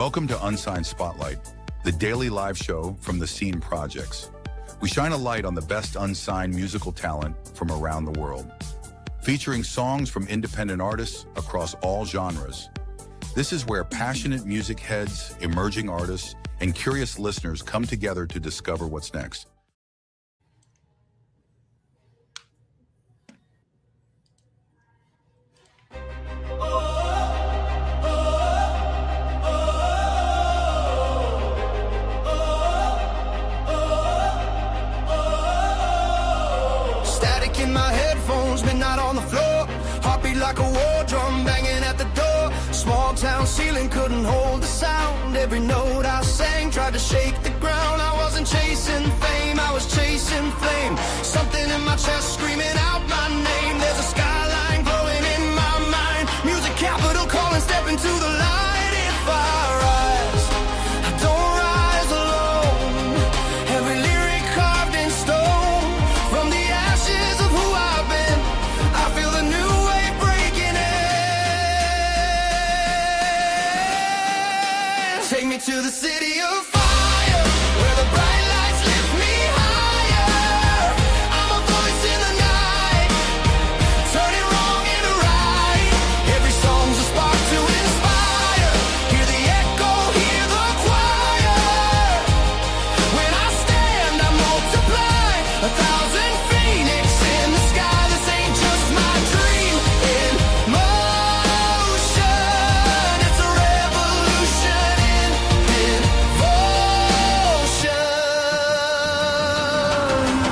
Welcome to Unsigned Spotlight, the daily live show from the Scene Projects. We shine a light on the best unsigned musical talent from around the world, featuring songs from independent artists across all genres. This is where passionate music heads, emerging artists, and curious listeners come together to discover what's next. In my headphones, midnight on the floor, heartbeat like a war drum banging at the door. Small town ceiling couldn't hold the sound. Every note I sang tried to shake the ground. I wasn't chasing fame, I was chasing flame. Something in my chest screaming out my name. There's a skyline glowing in my mind. Music capital calling, step into the light. If I rise, I don't rise alone. Every lyric carved in stone. From the ashes of who I've been, I feel the new wave breaking in. Take me to the city of fire, where the bright lights lift me higher. I'm a voice in the night, turning wrong into right. Every song's a spark to inspire. Hear the echo, hear the choir. When I stand, I multiply. 1,000 phoenix in the sky. This ain't just my dream in motion. It's a revolution in devotion.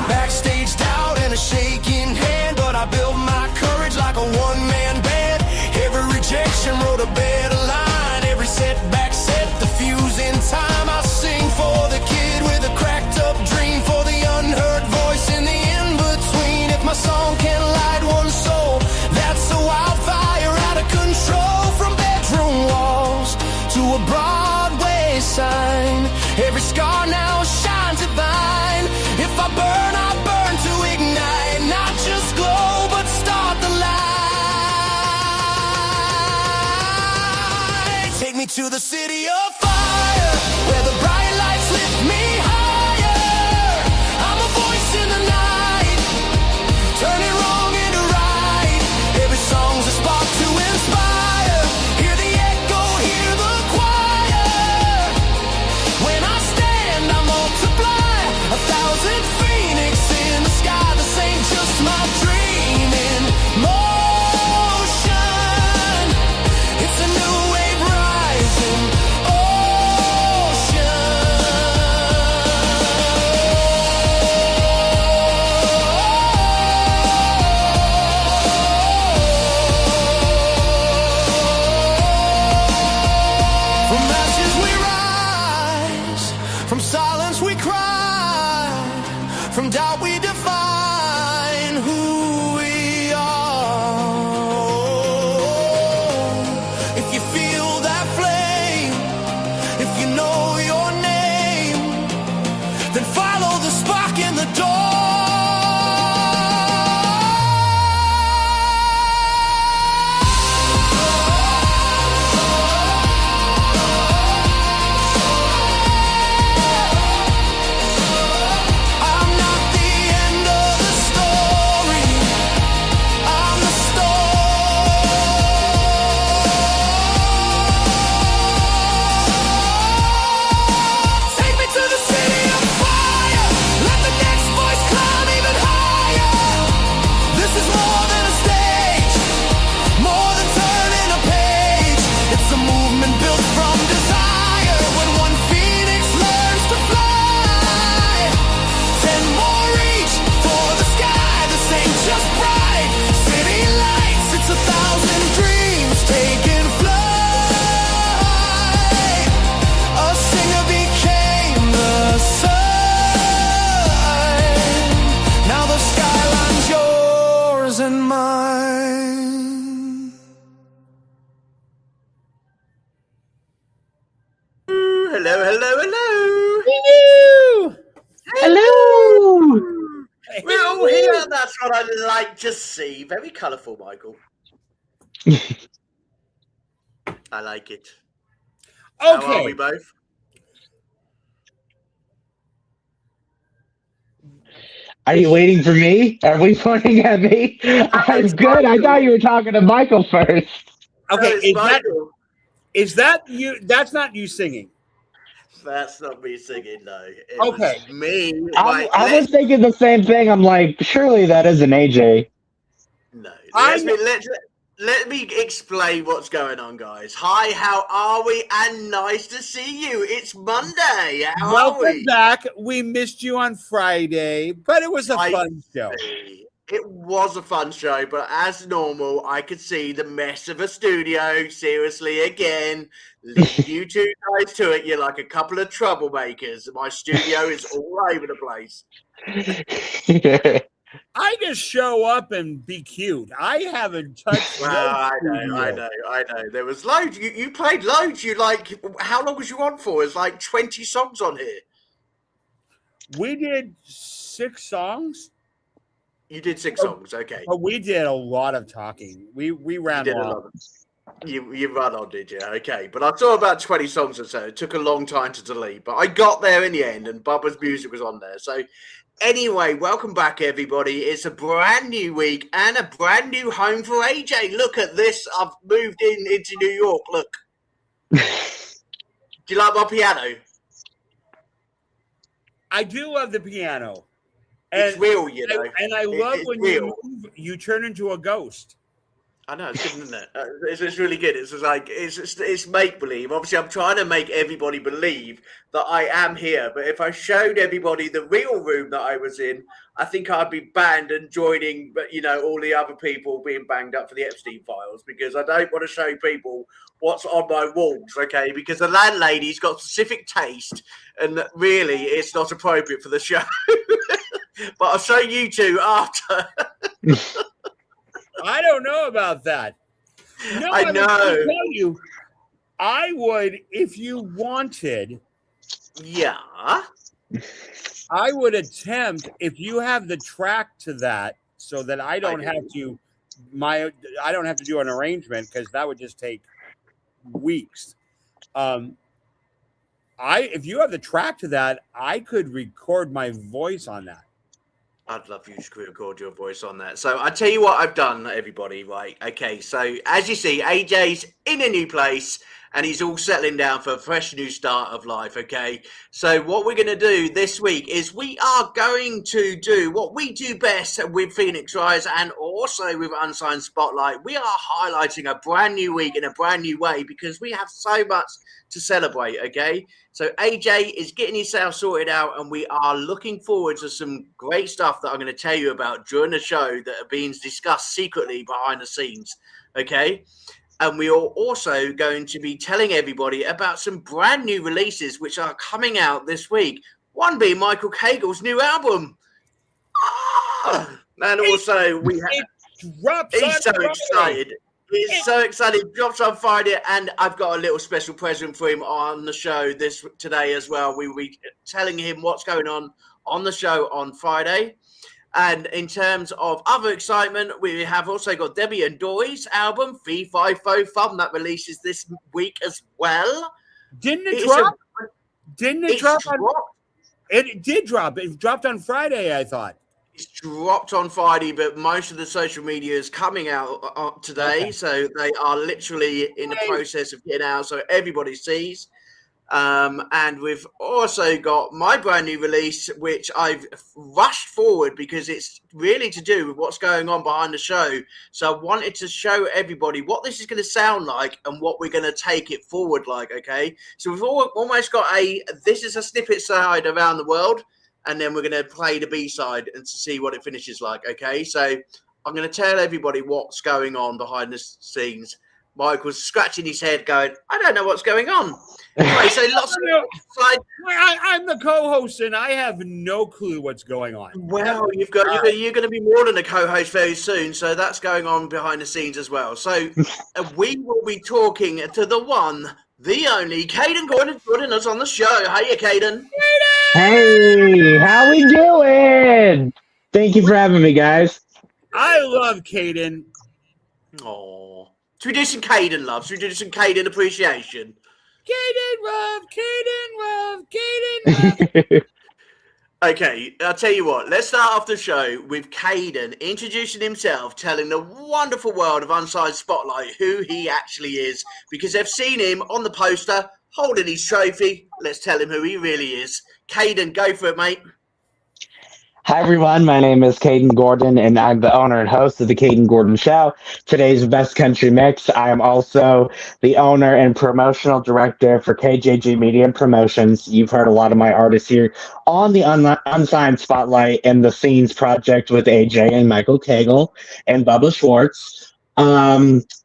Backstage doubt and a shaking hand, but I built my courage like a one-man band. Every rejection wrote a better line. Every setback set the fuse in time. I sing for the kid with a cracked up dream, for the unheard voice in the in-between. If my song can light one soul, that's a wildfire out of control. From bedroom walls to a Broadway sign, every scar now shines divine. If I burn, I burn to ignite, not just glow, but start the light. Take me to the city of fire, where the bright lights lift me higher. I'm a voice in the night, turning wrong into right. Every song's a spark to inspire. Hear the echo, hear the choir. When I stand, I multiply. 1,000 phoenix in the sky. This ain't just my dream in motion. It's a new wave rising ocean. From ashes we rise, from silence we cry, from doubt we define who we are. If you feel that flame, if you know your name, then follow the spark in the door. I'm not the end of the story, I'm the story. Take me to the city of fire, let the next voice climb even higher. This is more than a stage, more than turning a page. It's a movement built from desire. When one phoenix learns to fly, 10 more reach for the sky. This ain't just bright city lights, it's 1,000 dreams taking flight. A singer became the sun. Now the skyline's yours and mine. Hello, hello, hello. Hello. We're all here. That's what I like to see. Very colourful, Michael. I like it. How are we both? Are you waiting for me? Are we pointing at me? I'm good. I thought you were talking to Michael first. Okay, Michael. is that you? That's not you singing. That's not me singing, no. It Okay. was me. I was thinking the same thing. I'm like, surely that isn't AJ. No. Let me explain what's going on, guys. Hi, how are we? And nice to see you. It's Monday. How are we? Welcome back. We missed you on Friday, but it was a fun show. It was a fun show, but as normal, I could see the mess of a studio. Seriously, again, leave you two guys to it. You're like a couple of troublemakers. My studio is all over the place. I just show up and be cute. I haven't touched. Well, I know. There was loads. You played loads. How long was you on for? It's like 20 songs on here. We did 6 songs. You did 6 songs, okay. But we did a lot of talking. We ran on. You ran on, did you? Okay. But I saw about 20 songs or so. It took a long time to delete, but I got there in the end, and Bubba's music was on there. So anyway, welcome back, everybody. It's a brand new week and a brand new home for AJ. Look at this. I've moved into New York. Look. Do you like my piano? I do love the piano. It's real, you know. And I love when you move, you turn into a ghost. I know, it's good, isn't it? It's really good. It's just like it's make believe. Obviously, I'm trying to make everybody believe that I am here. But if I showed everybody the real room that I was in, I think I'd be banned and joining, all the other people being banged up for the Epstein files, because I don't want to show people what's on my walls, okay? Because the landlady's got specific taste, and really, it's not appropriate for the show. But I'll show you two after. I don't know about that. No, I know. Tell you, I would, if you wanted. Yeah. I would attempt, if you have the track to that, so that I don't have to do an arrangement, because that would just take weeks. If you have the track to that, I could record my voice on that. I'd love you to record your voice on that. So I tell you what I've done, everybody. Right? Okay. So as you see, AJ's in a new place, and he's all settling down for a fresh new start of life. Okay. So what we're going to do this week is we are going to do what we do best with Phoenix Rise and also with Unsigned Spotlight. We are highlighting a brand new week in a brand new way, because we have so much to celebrate. Okay. So AJ is getting himself sorted out, and we are looking forward to some great stuff that I'm going to tell you about during the show that are being discussed secretly behind the scenes. Okay. And we are also going to be telling everybody about some brand new releases which are coming out this week. One being Michael Kaydon's new album. And also we have... He's so excited. He's so excited. It drops on Friday, and I've got a little special present for him on the show today as well. We will be telling him what's going on the show on Friday. And in terms of other excitement, we have also got Debbie and Dory's album, V5 Fun, that releases this week as well. Didn't it drop? It did drop. It dropped on Friday, I thought. It's dropped on Friday, but most of the social media is coming out today. Okay. So they are literally in the process of getting out, so everybody sees. And we've also got my brand new release, which I've rushed forward because it's really to do with what's going on behind the show. So I wanted to show everybody what this is going to sound like and what we're going to take it forward like, okay? So we've almost got this is a snippet side around the world, and then we're going to play the B-side and to see what it finishes like, okay? So I'm going to tell everybody what's going on behind the scenes. Michael's scratching his head going, I don't know what's going on. Anyway, so lots of I'm the co-host, and I have no clue what's going on. Well, you're going to be more than a co-host very soon, so that's going on behind the scenes as well. So we will be talking to the one, the only, Kaydon Gordon joining us on the show. Hiya, Kaydon. Hey, how we doing? Thank you for having me, guys. I love Kaydon. Oh, should we do some Kaydon love? Should we do some Kaydon appreciation? Kaydon Love. Okay, I'll tell you what. Let's start off the show with Kaydon introducing himself, telling the wonderful world of Unsigned Spotlight who he actually is, because they've seen him on the poster holding his trophy. Let's tell him who he really is. Kaydon, go for it, mate. Hi, everyone. My name is Kaydon Gordon, and I'm the owner and host of The Kaydon Gordon Show, today's Best Country Mix. I am also the owner and promotional director for KJG Media and Promotions. You've heard a lot of my artists here on the Unsigned Spotlight and the Scenes Project with AJ and Michael Cagle and Bubba Schwartz.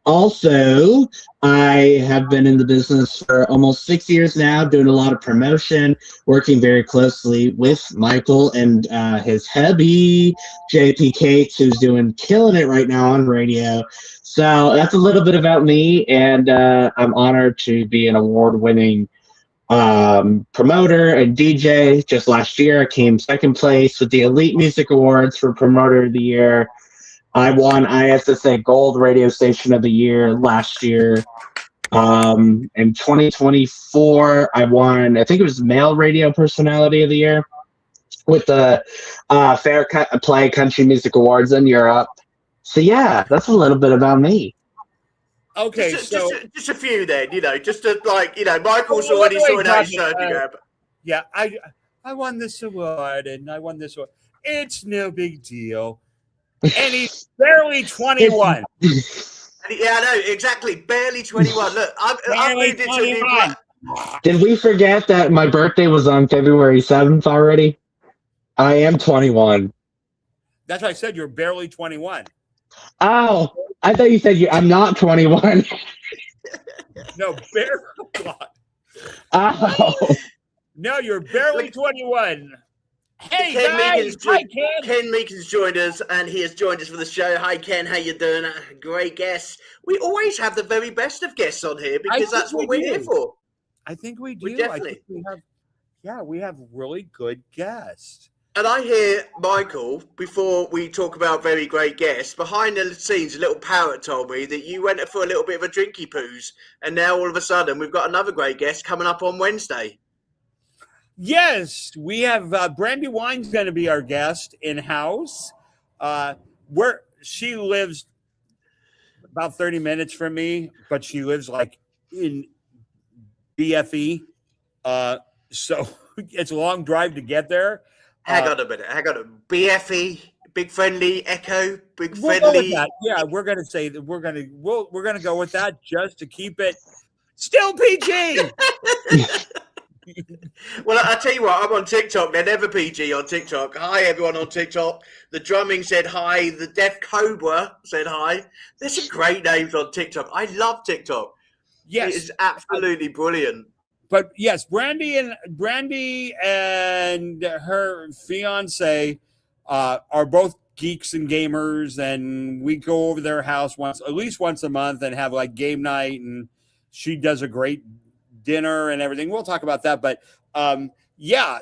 Also, I have been in the business for almost 6 years now, doing a lot of promotion, working very closely with Michael and his hubby, JP Cates, who's killing it right now on radio. So that's a little bit about me, and I'm honored to be an award-winning promoter and DJ. Just last year, I came second place with the Elite Music Awards for Promoter of the Year. I won ISSA Gold Radio Station of the Year last year. In 2024, I won, I think it was Male Radio Personality of the Year with the Fair Play Country Music Awards in Europe. So, yeah, that's a little bit about me. Okay, just a few then, just to, Michael's already sorted out his Instagram. Yeah, I won this award and I won this award. It's no big deal. And he's barely 21. Yeah, I know, exactly. Barely 21. Look, I've moved into a new. Did we forget that my birthday was on February 7th already? I am 21. That's why I said you're barely 21. Oh, I thought you said I'm not 21. No, barely. Oh. No, you're barely 21. Hey, Ken guys. Hi, Ken. Ken Meekin's joined us, and he has joined us for the show. Hi, Ken. How you doing? Great guest. We always have the very best of guests on here because that's what we're here for. I think we do. We definitely. We have really good guests. And I hear, Michael, before we talk about very great guests, behind the scenes, a little parrot told me that you went for a little bit of a drinky poos, and now all of a sudden we've got another great guest coming up on Wednesday. Yes, we have Brandy Wine's going to be our guest in-house. Where she lives about 30 minutes from me, but she lives like in BFE. So it's a long drive to get there. Hang on a minute. BFE, Big Friendly Echo, Big We'll Friendly. go with that. Yeah, we're going to say that we're going to go with that just to keep it still PG. Well, I tell you what, I'm on TikTok. They're never PG on TikTok. Hi, everyone on TikTok. The Drumming said hi. The Deaf Cobra said hi. There's some great names on TikTok. I love TikTok. Yes. It is absolutely brilliant. But yes, Brandy and her fiance are both geeks and gamers, and we go over their house at least once a month and have like game night, and she does a great dinner and everything. We'll talk about that, but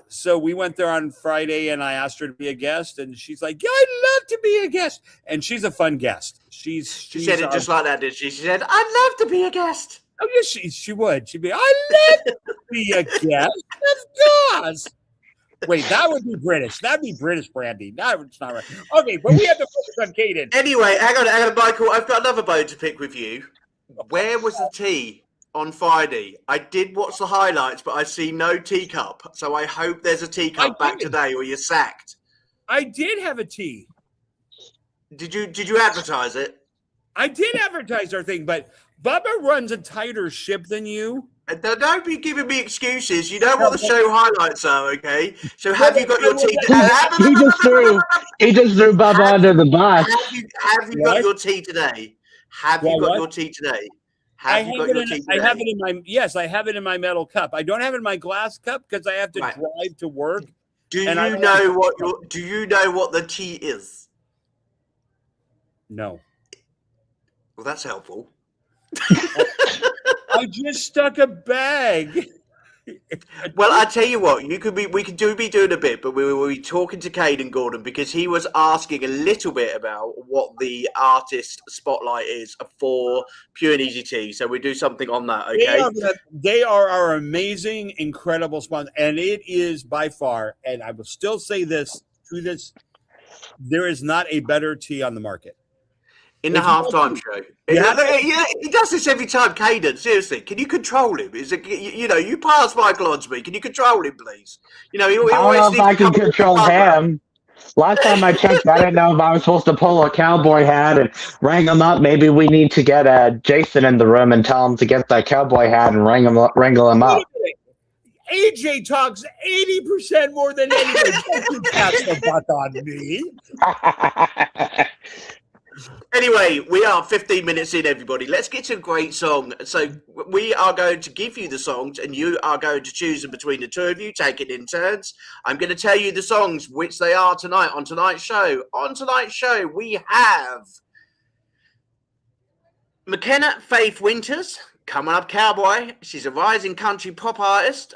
so we went there on Friday and I asked her to be a guest, and she's like, yeah, I'd love to be a guest. And she's a fun guest. She said it just like that, did she? She said, I'd love to be a guest. Oh yes, she would. She'd be, I'd love to be a guest. Of course. Wait, that would be British. That'd be British, Brandy. That's not right. Okay, but we have to focus on Kaydon. Anyway, hang on, Michael. I've got another bone to pick with you. Where was the tea on Friday? I did watch the highlights, but I see no teacup. So I hope there's a teacup back today, or you're sacked. I did have a tea. Did you advertise it? I did advertise our thing, but Bubba runs a tighter ship than you. Don't be giving me excuses. You know what the show highlights are, okay? So have you got your tea? He just threw Bubba under the bus. Have you got your tea today? Have you got your tea today? I have it in my metal cup. I don't have it in my glass cup because I have to drive to work. Do you know what the tea is? No. Well, that's helpful. I just stuck a bag Well, I tell you what, we could be doing a bit, but we will be talking to Kaydon Gordon because he was asking a little bit about what the artist spotlight is for Pure and Easy Tea. So we do something on that, okay? They are our amazing, incredible sponsor, and it is by far, and I will still say this through this, there is not a better tea on the market. In the halftime show. Yeah, he does this every time, Kaydon. Seriously, can you control him? Is it, you pass Michael on to me. Can you control him, please? He I don't know if I can control him. Last time I checked, I didn't know if I was supposed to pull a cowboy hat and wrangle him up. Maybe we need to get Jason in the room and tell him to get that cowboy hat and wrangle him up. AJ talks 80% more than anybody. Don't cast the butt on me. Anyway, we are 15 minutes in, everybody. Let's get to a great song. So we are going to give you the songs, and you are going to choose them between the two of you, take it in turns. I'm going to tell you the songs, which they are tonight on tonight's show. On tonight's show, we have McKenna Faith Winters, Coming Up Cowboy. She's a rising country pop artist,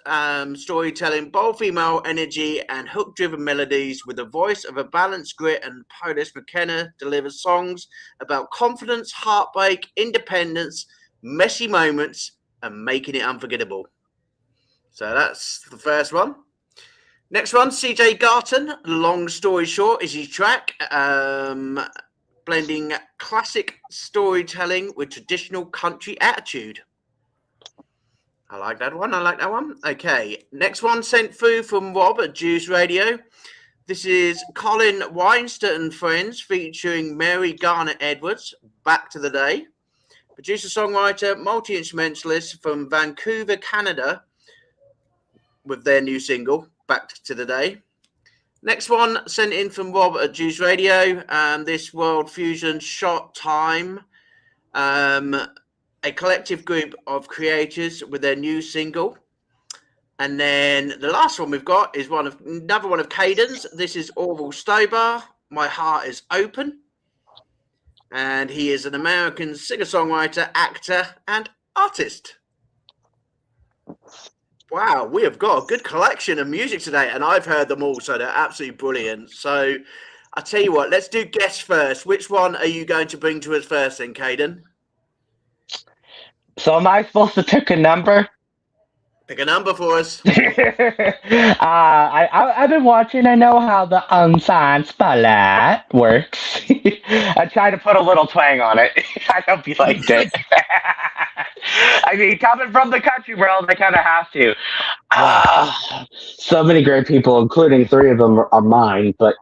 storytelling, bold female energy and hook-driven melodies with the voice of a balanced grit and polish. McKenna delivers songs about confidence, heartbreak, independence, messy moments, and making it unforgettable. So that's the first one. Next one, CJ Garton, Long Story Short is his track. Blending classic storytelling with traditional country attitude. I like that one. Okay, next one sent through from Rob at Juice Radio. This is Colin Weinstein and Friends featuring Mary Garner Edwards, Back to the Day. Producer, songwriter, multi-instrumentalist from Vancouver, Canada, with their new single, Back to the Day. Next one sent in from Rob at Juice Radio. This World Fusion Shot Time. A collective group of creators with their new single. And then the last one we've got is another one of Kaydon's. This is Orville Stobar, My Heart is Open. And he is an American singer-songwriter, actor, and artist. Wow, we have got a good collection of music today, and I've heard them all, so they're absolutely brilliant. So I'll tell you what, let's do guests first. Which one are you going to bring to us first then, Kaydon? So am I supposed to pick a number? Pick a number for us. I've been watching. I know how the Unsigned spotlight works. I tried to put a little twang on it. I hope you liked it. I mean, coming from the country world, I kind of have to. So many great people, including 3 of them are mine. But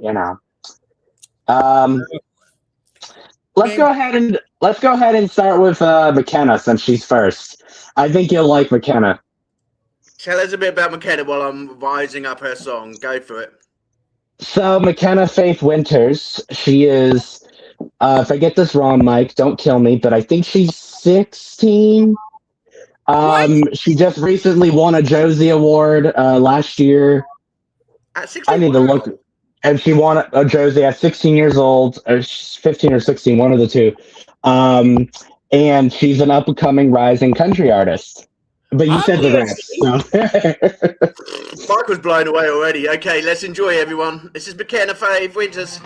let's go ahead and start with McKenna since she's first. I think you'll like McKenna. Tell us a bit about McKenna while I'm rising up her song. Go for it. So McKenna Faith Winters, she is, if I get this wrong, Mike, don't kill me, but I think she's 16. She just recently won a Josie Award last year. At 16? I need to look. And she won a Josie at 16 years old, or 15 or 16, one of the two. And she's an up-and-coming rising country artist. But you said the rest. So. Mike was blown away already. Okay, let's enjoy, everyone. This is McKenna Faith Winters.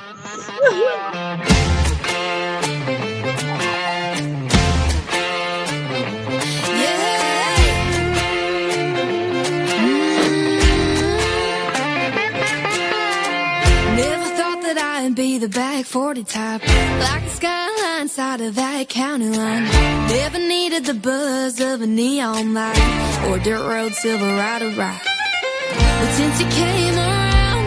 Be the back 40 type, like a skyline side of that county line. Never needed the buzz of a neon light or dirt road Silverado ride. But since you came around,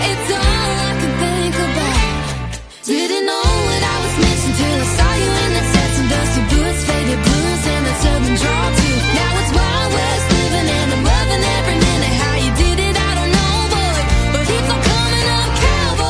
it's all I can think about. Didn't know what I was missing till I saw you in that set. Some dusty boots, faded blues, and that southern drawl too. Now it's Wild West living, and I'm loving every minute. How you did it, I don't know, boy, but if I'm coming up cowboy.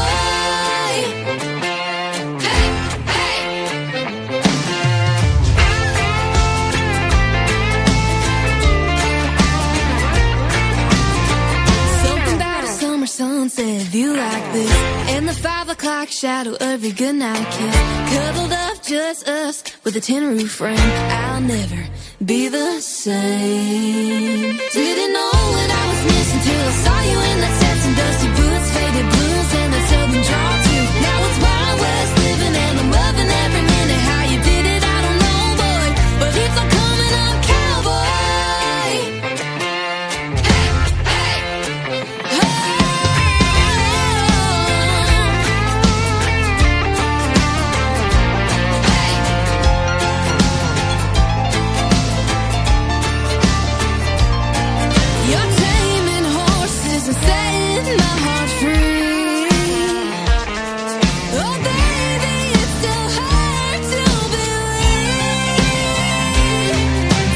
Sunset view like this, and the 5 o'clock shadow of your goodnight kiss, cuddled up just us with a tin roof frame. I'll never be the same. Didn't know what I was missing till I saw you in that sets and dusty boots, faded blues, and that southern draw too. Now it's Wild West living and I'm loving every minute. How you did it, I don't know, boy, but it's all coming up, cowboy. Hey, hey, you're taming horses and setting my heart free. Oh, baby, it still hurts to believe.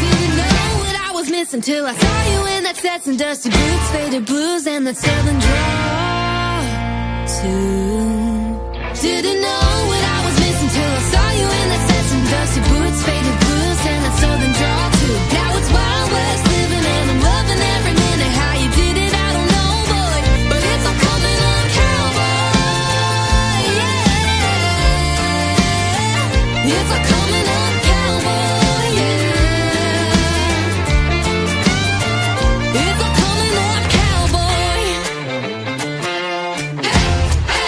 Didn't know what I was missing till I saw you in that sets and dusty boots, faded blues, and that southern draw too. Didn't know what I was missing till I saw you in that sets and dusty boots, faded blues, and that southern draw too. Now it's Wild West living and I'm loving every minute. How you did it, I don't know, boy, but it's all coming up, cowboy. Yeah, it's all coming up, cowboy. Yeah, it's all coming up, cowboy. Hey, hey, hey.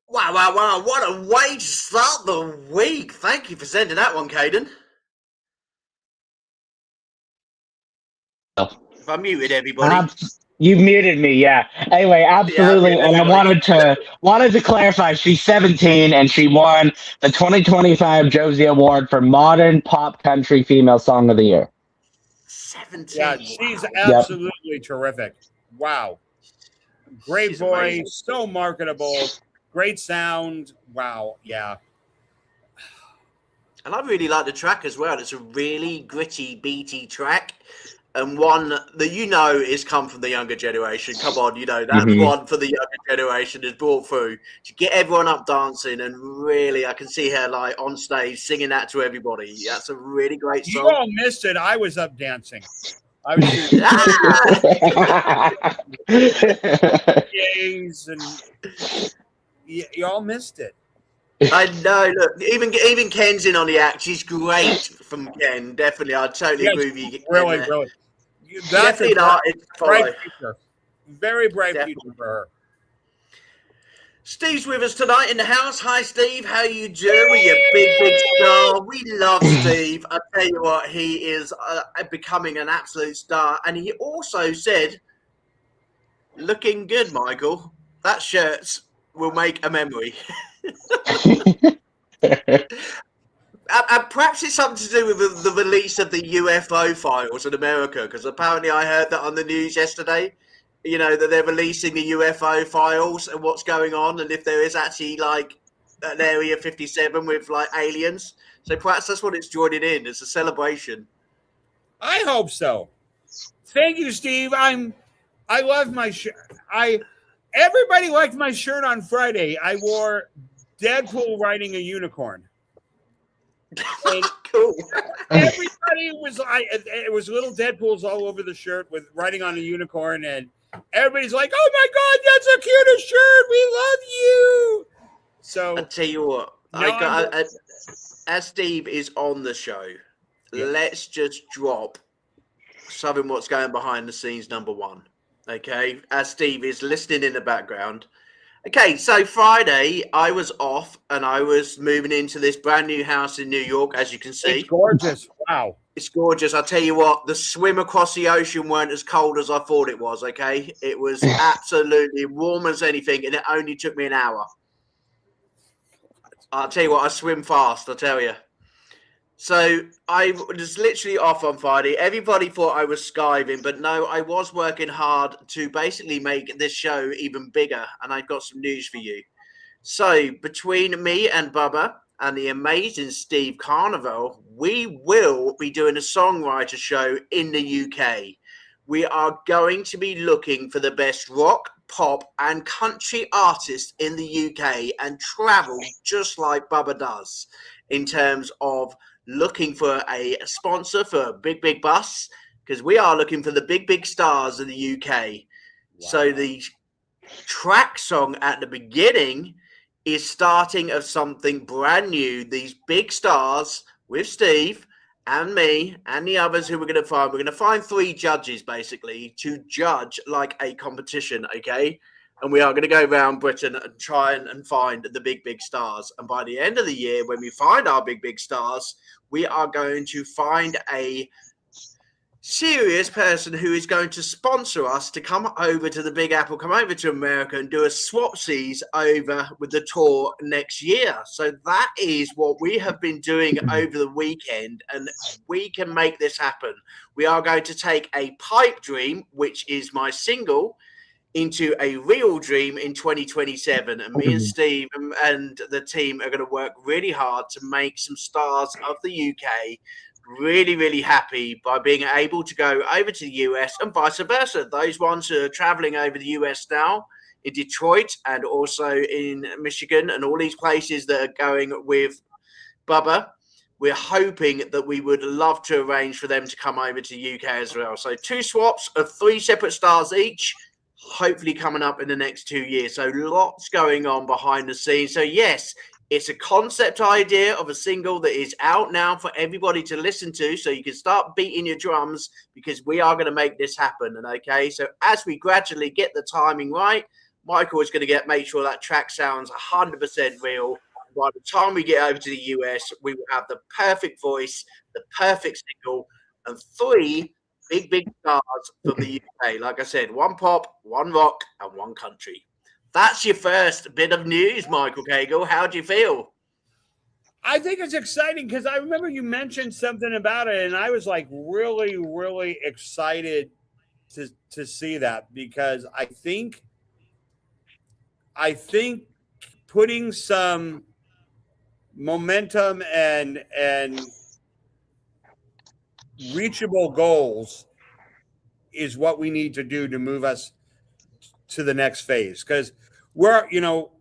Wow. What a way to start the week. Thank you for sending that one, Kaydon. Oh. If I muted everybody. You muted me, yeah. Anyway, absolutely, Yeah, and I wanted to clarify. She's 17, and she won the 2025 Josie Award for Modern Pop Country Female Song of the Year. 17. Yeah, she's Wow. absolutely terrific. Wow. Great She's voice, amazing. so marketable, great sound. Wow, yeah. And I really like the track as well. It's a really gritty, beaty track. And one that is come from the younger generation. Come on, that one for the younger generation is brought through to get everyone up dancing. And really, I can see her like on stage singing that to everybody. That's a really great You song. all missed it. I was up dancing. I was doing gays and you all missed it. I know. Look, even Ken's in on the act. She's great from Ken. Definitely, I totally agree with you. Really. That's Definitely a not. It's bright future. Very bright Definitely. future for her. Steve's with us tonight in the house. Hi, Steve. How you doing? You big star. We love Steve. I tell you what, he is becoming an absolute star. And he also said, "Looking good, Michael. That shirt will make a memory." And perhaps it's something to do with the release of the UFO files in America, because apparently I heard that on the news yesterday, that they're releasing the UFO files and what's going on, and if there is actually like an Area 57 with like aliens. So perhaps that's what it's joining in. It's a celebration. I hope so. Thank you, Steve. I love my shirt. Everybody liked my shirt on Friday. I wore Deadpool riding a unicorn. Cool. Everybody was it was little Deadpools all over the shirt with riding on a unicorn, and everybody's like, "Oh my God, that's the cutest shirt! We love you!" So I tell you what, as Steve is on the show, let's just drop something what's going behind the scenes. Number one, okay, as Steve is listening in the background. Okay, so Friday I was off and I was moving into this brand new house in New York, as you can see. it's gorgeous. Wow. It's gorgeous. I'll tell you what, the swim across the ocean weren't as cold as I thought it was, okay? It was absolutely warm as anything, and it only took me an hour. I'll tell you what, I swim fast, I'll tell you. So I was literally off on Friday. Everybody thought I was skiving, but no, I was working hard to basically make this show even bigger, and I've got some news for you. So between me and Bubba and the amazing Steve Carnival, we will be doing a songwriter show in the UK. We are going to be looking for the best rock, pop, and country artists in the UK and travel just like Bubba does in terms of looking for a sponsor for a big bus, because we are looking for the big stars in the UK. Wow. So the track song at the beginning is starting of something brand new. These big stars with Steve and me and the others who we're going to find. We're going to find 3 judges basically to judge like a competition, okay? And we are going to go around Britain and try and find the big stars. And by the end of the year, when we find our big stars, we are going to find a serious person who is going to sponsor us to come over to the Big Apple, come over to America and do a swapsies over with the tour next year. So that is what we have been doing over the weekend, and we can make this happen. We are going to take a pipe dream, which is my single, into a real dream in 2027. And me and Steve and the team are going to work really hard to make some stars of the UK really happy by being able to go over to the US and vice versa. Those ones who are traveling over the US now in Detroit and also in Michigan and all these places that are going with Bubba, we're hoping that we would love to arrange for them to come over to the UK as well. So 2 swaps of 3 separate stars each, hopefully coming up in the next 2 years. So lots going on behind the scenes. So yes, it's a concept idea of a single that is out now for everybody to listen to, so you can start beating your drums because we are going to make this happen. And okay, so as we gradually get the timing right, Michael is going to make sure that track sounds 100% real. By the time we get over to the US, we will have the perfect voice, the perfect single, and 3 big stars from the UK. Like I said, 1 pop, 1 rock, and 1 country. That's your first bit of news, Michael Cagle. How do you feel? I think it's exciting because I remember you mentioned something about it, and I was like really excited to see that, because I think putting some momentum and reachable goals is what we need to do to move us to the next phase. Because we're, in all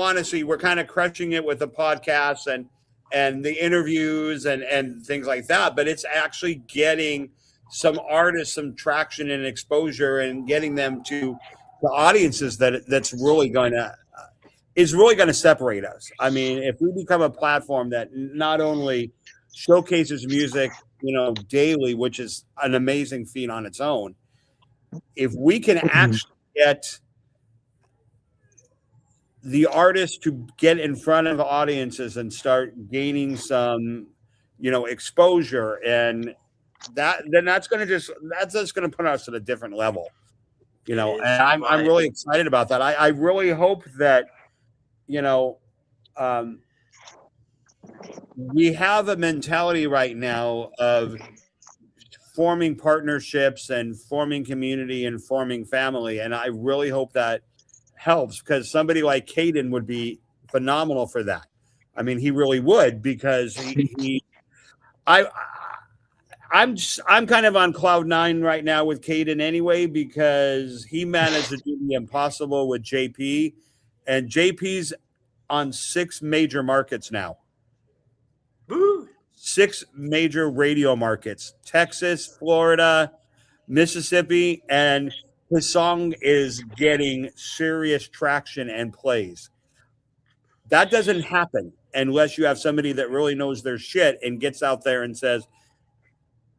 honesty, we're kind of crushing it with the podcasts and the interviews and things like that. But it's actually getting some artists some traction and exposure and getting them to the audiences that's really going to separate us. I mean, if we become a platform that not only showcases music, daily, which is an amazing feat on its own, if we can actually get the artists to get in front of audiences and start gaining some, exposure, and that's going to put us at a different level, and I'm really excited about that. I really hope that, we have a mentality right now of forming partnerships and forming community and forming family. And I really hope that helps, because somebody like Kaydon would be phenomenal for that. I mean, he really would, because I'm kind of on cloud 9 right now with Kaydon anyway, because he managed to do the impossible with JP, and JP's on 6 major markets now. Woo. 6 major radio markets: Texas, Florida, Mississippi, and his song is getting serious traction and plays. That doesn't happen unless you have somebody that really knows their shit and gets out there and says,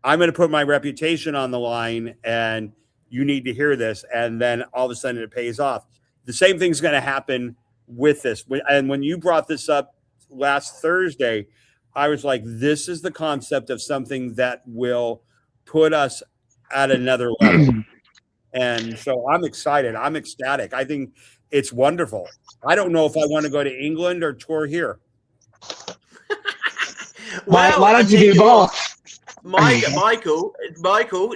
I'm going to put my reputation on the line and you need to hear this. And then all of a sudden it pays off. The same thing's going to happen with this. And when you brought this up last Thursday, I was like, this is the concept of something that will put us at another level. And so I'm excited. I'm ecstatic. I think it's wonderful. I don't know if I want to go to England or tour here. Well, why don't you do both? Michael,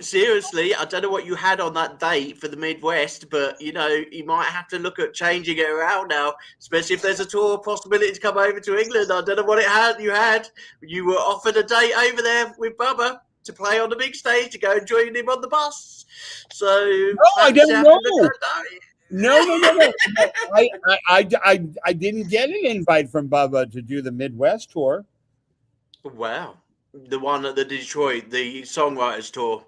seriously, I don't know what you had on that date for the Midwest, but you might have to look at changing it around now, especially if there's a tour possibility to come over to England. I don't know what you had. You were offered a date over there with Bubba to play on the big stage, to go and join him on the bus. So no, I don't know. No. I didn't get an invite from Bubba to do the Midwest tour. Wow. The one at the Detroit, the songwriters tour.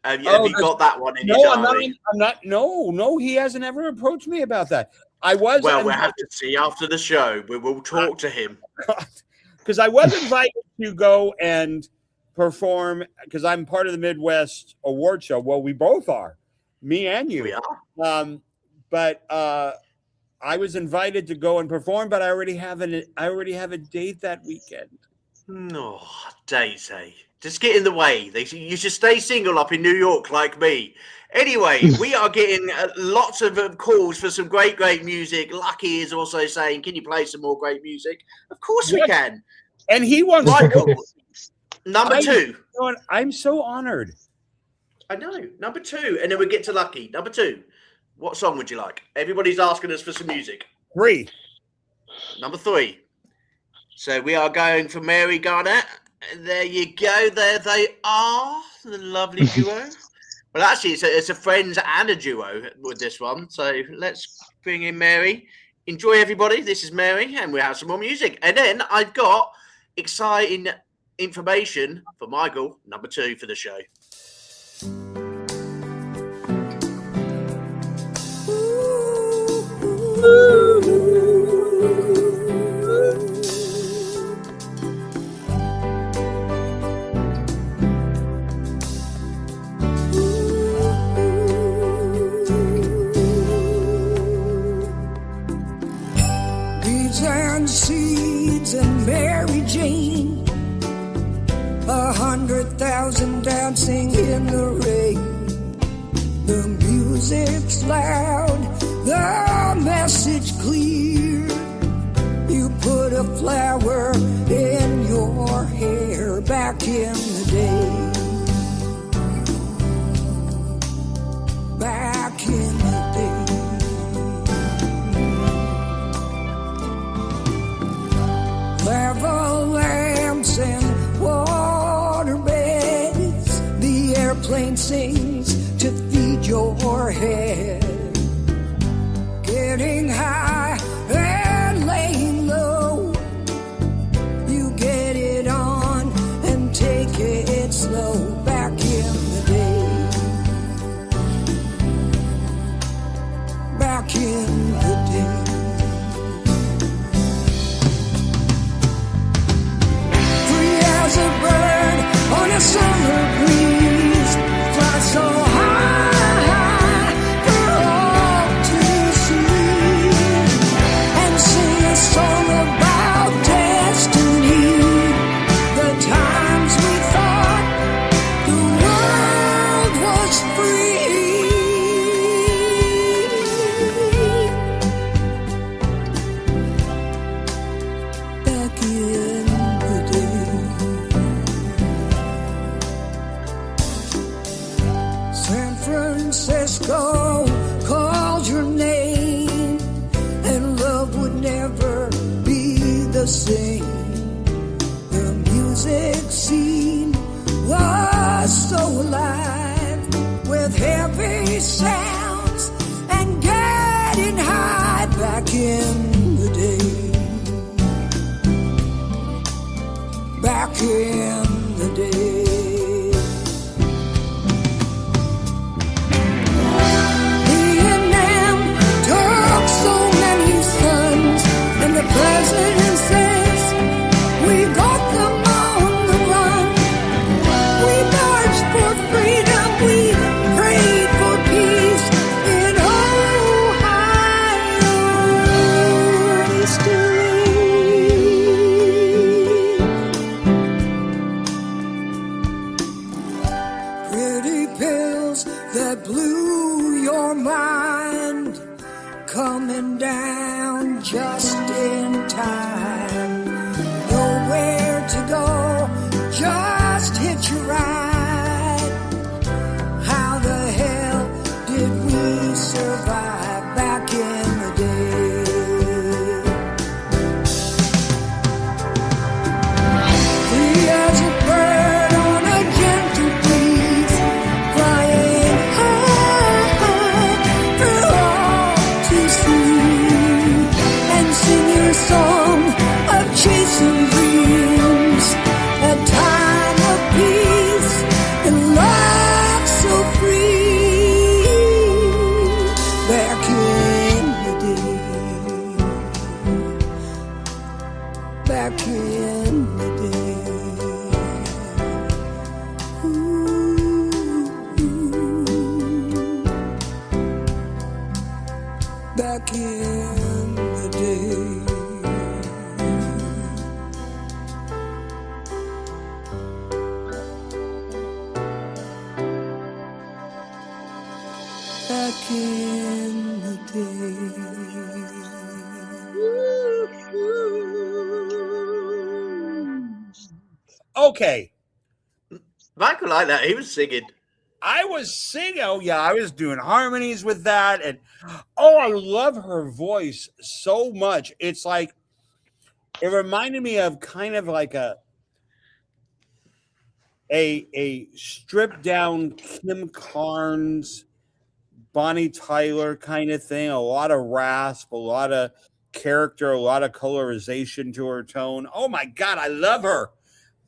Have you got that one in your diary? I'm not. No, he hasn't ever approached me about that. Well, we'll have to see after the show. We will talk to him. Because I was invited to go and perform, because I'm part of the Midwest Award Show. Well, we both are, me and you. We are. But I was invited to go and perform, but I already have a date that weekend. No, Daisy. Just get in the way. You should stay single up in New York like me. Anyway, we are getting lots of calls for some great music. Lucky is also saying, can you play some more great music? Of course we can. And he wants Michael, number 2. I'm so honored. I know. Number 2. And then we get to Lucky. Number 2. What song would you like? Everybody's asking us for some music. 3. Number 3. So we are going for Mary Garnett. There you go. There they are. The lovely duo. Well, actually, it's a friends and a duo with this one. So let's bring in Mary. Enjoy, everybody. This is Mary, and we'll have some more music. And then I've got exciting information for Michael, number 2 for the show. And seeds and Mary Jane, 100,000 dancing in the rain. The music's loud, the message clear. You put a flower in your hair back in the day. Back in the day. Lava lamps and water beds, the airplane sings to feed your head. Getting high and laying low, you get it on and take it slow. Back in the day. Back in the day. A bird on a summer breeze, fly so high for all to see, and sing a song about destiny. The times we thought the world was free. Back in the day. San Francisco called your name, and love would never be the same. The music scene was so alive, with heavy sounds and getting high. Back in the day. Back in the day. The president says we got them on the run. We marched for freedom, we prayed for peace in Ohio history. back in the day. Ooh, back in the day. Back in the day. Okay. Michael like that. He was singing. I was singing. Oh, yeah. I was doing harmonies with that. And oh, I love her voice so much. It's like, it reminded me of kind of like a stripped down Kim Carnes, Bonnie Tyler kind of thing. A lot of rasp, a lot of character, a lot of colorization to her tone. Oh my God, I love her.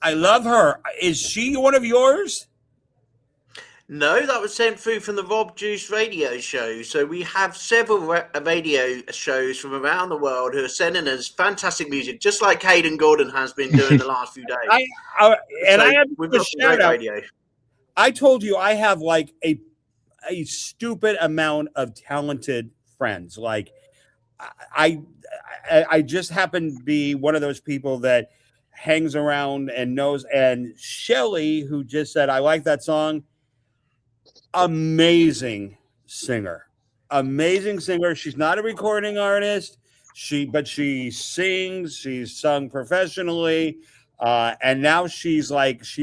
I love her. Is she one of yours? No, that was sent through from the Rob Juice radio show. So we have several radio shows from around the world who are sending us fantastic music, just like Kaydon Gordon has been doing the last few days. I have we've a got some shout great out. radio. I told you I have like a stupid amount of talented friends. Like I just happen to be one of those people that hangs around and knows. And Shelly, who just said, I like that song. Amazing singer. She's not a recording artist. But she sings, she's sung professionally. And now she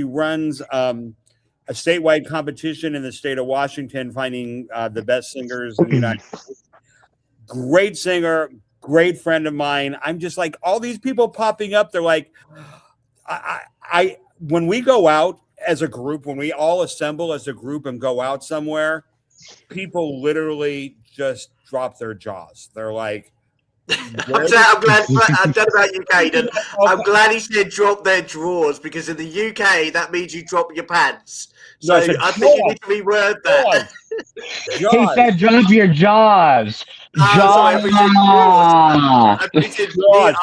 runs a statewide competition in the state of Washington, finding the best singers in the United States. Great singer, great friend of mine. I'm just like, all these people popping up. They're like, I when we go out as a group, when we all assemble as a group and go out somewhere, people literally just drop their jaws. They're like, I'm glad. I don't know about you, Kaydon. I'm glad he said drop their drawers, because in the UK that means you drop your pants. So No, I think you need to reword that. He said drop your jaws. Sorry, I said drawers. I said Jaws.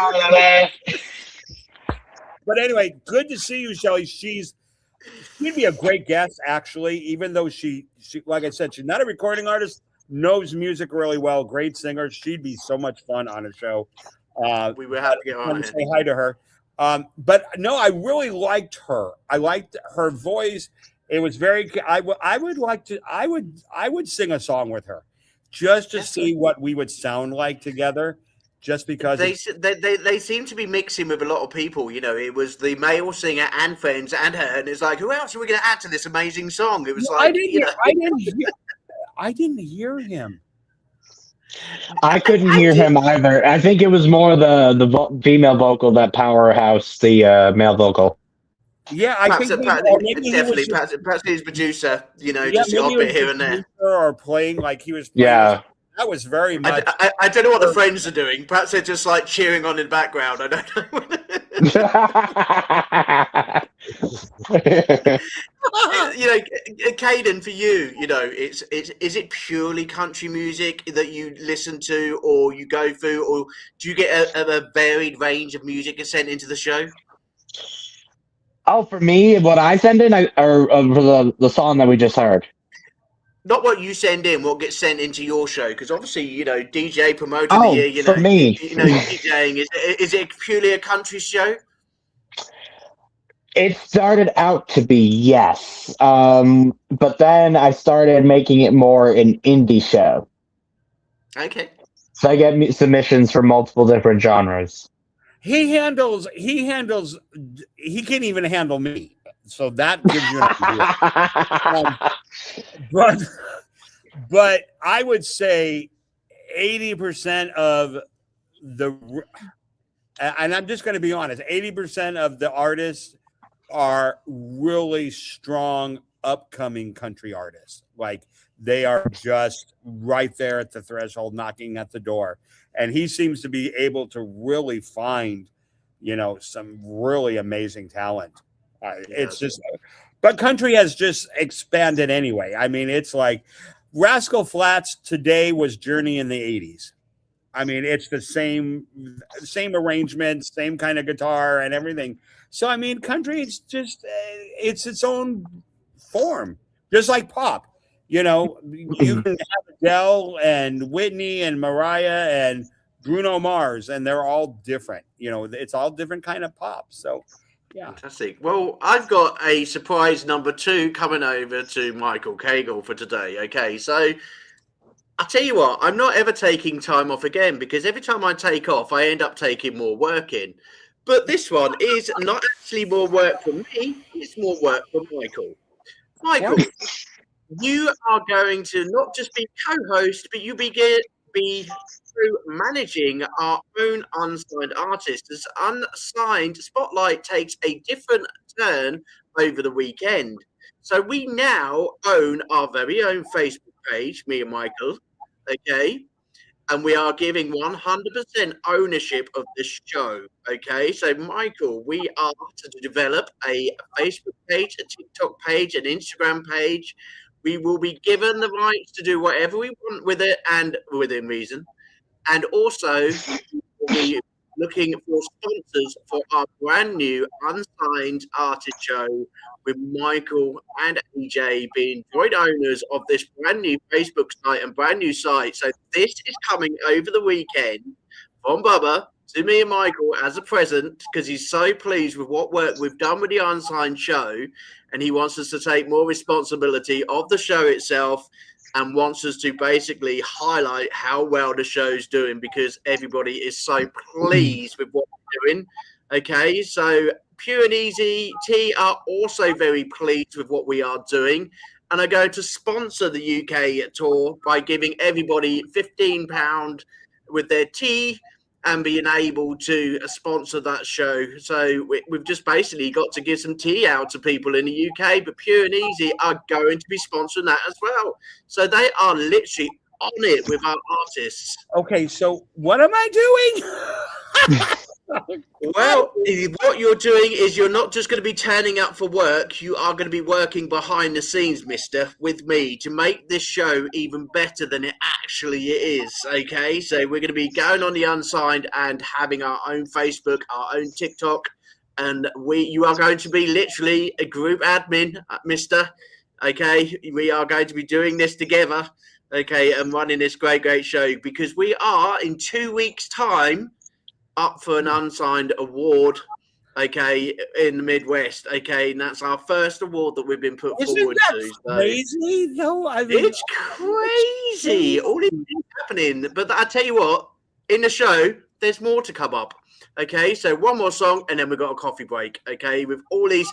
drawers. But anyway, good to see you, Shelly. She'd be a great guest, actually, even though she, like I said, she's not a recording artist, knows music really well, great singer. She'd be so much fun on a show. We would have to get on it. Say hi to her. But no, I really liked her. I liked her voice. It was very. I would sing a song with her, just to see what we would sound like together. Just because they seem to be mixing with a lot of people. You know, it was the male singer and friends and her, and it's like, who else are we going to add to this amazing song? It was like, I didn't hear him. I couldn't hear him either. I think it was more the female vocal that powerhouse the male vocal. Yeah, I think perhaps his producer. You know, just got a bit here and there, or playing like he was. Playing. Yeah. That was very much. I don't know what the friends are doing. Perhaps they're just like cheering on in the background. I don't know. You know, Kaydon, for you, you know, is it purely country music that you listen to, or you go through, or do you get a varied range of music sent into the show? Oh, for me, what I send in, or for the song that we just heard. Not what you send in, what gets sent into your show, because obviously, you know, DJ promoter of the year, you know, for me. You know, DJing is it purely a country show? It started out to be, yes, but then I started making it more an indie show. Okay. So I get submissions from multiple different genres. He can't even handle me. So that gives you an idea. But I would say 80% of and I'm just going to be honest, 80% of the artists are really strong upcoming country artists. Like they are just right there at the threshold, knocking at the door. And he seems to be able to really find, you know, some really amazing talent. It's just, but country has just expanded anyway. I mean, it's like Rascal Flatts today was Journey in the 80s. I mean, it's the same arrangement, same kind of guitar and everything. So, I mean, country, it's just, it's its own form, just like pop. You know, you can have Adele and Whitney and Mariah and Bruno Mars, and they're all different. You know, it's all different kind of pop. So, yeah. Fantastic. Well, I've got a surprise number 2 coming over to Michael Kaydon for today. Okay, so I'll tell you what, I'm not ever taking time off again, because every time I take off, I end up taking more work in. But this one is not actually more work for me, it's more work for Michael. Michael, you are going to not just be co-host, but you be through managing our own unsigned artists. As Unsigned Spotlight takes a different turn over the weekend. So we now own our very own Facebook page, me and Michael, okay? And we are giving 100% ownership of this show, okay? So, Michael, we are to develop a Facebook page, a TikTok page, an Instagram page. We will be given the rights to do whatever we want with it, and within reason. And also, we'll be looking for sponsors for our brand new Unsigned Artist Show, with Michael and AJ being joint owners of this brand new Facebook site and brand new site. So this is coming over the weekend from Bubba to me and Michael as a present, because he's so pleased with what work we've done with the Unsigned show, and he wants us to take more responsibility of the show itself, and wants us to basically highlight how well the show's doing, because everybody is so pleased with what we're doing. Okay, so Pure and Easy T are also very pleased with what we are doing, and are going to sponsor the UK tour by giving everybody £15 with their tea and being able to sponsor that show. So we've just basically got to give some tea out to people in the UK, but Pure and Easy are going to be sponsoring that as well. So they are literally on it with our artists. Okay, so what am I doing? Well, what you're doing is you're not just going to be turning up for work. You are going to be working behind the scenes, mister, with me to make this show even better than it actually is. Okay, so we're going to be going on the Unsigned and having our own Facebook, our own TikTok, and you are going to be literally a group admin, mister. Okay, we are going to be doing this together. Okay, and running this great show, because we are in 2 weeks' time up for an Unsigned award, okay, in the Midwest, okay, and that's our first award that we've been put forward to. So Crazy though, it's crazy. All this is happening, but I tell you what, in the show, there's more to come up. Okay, so one more song, and then we've got a coffee break. Okay, with all these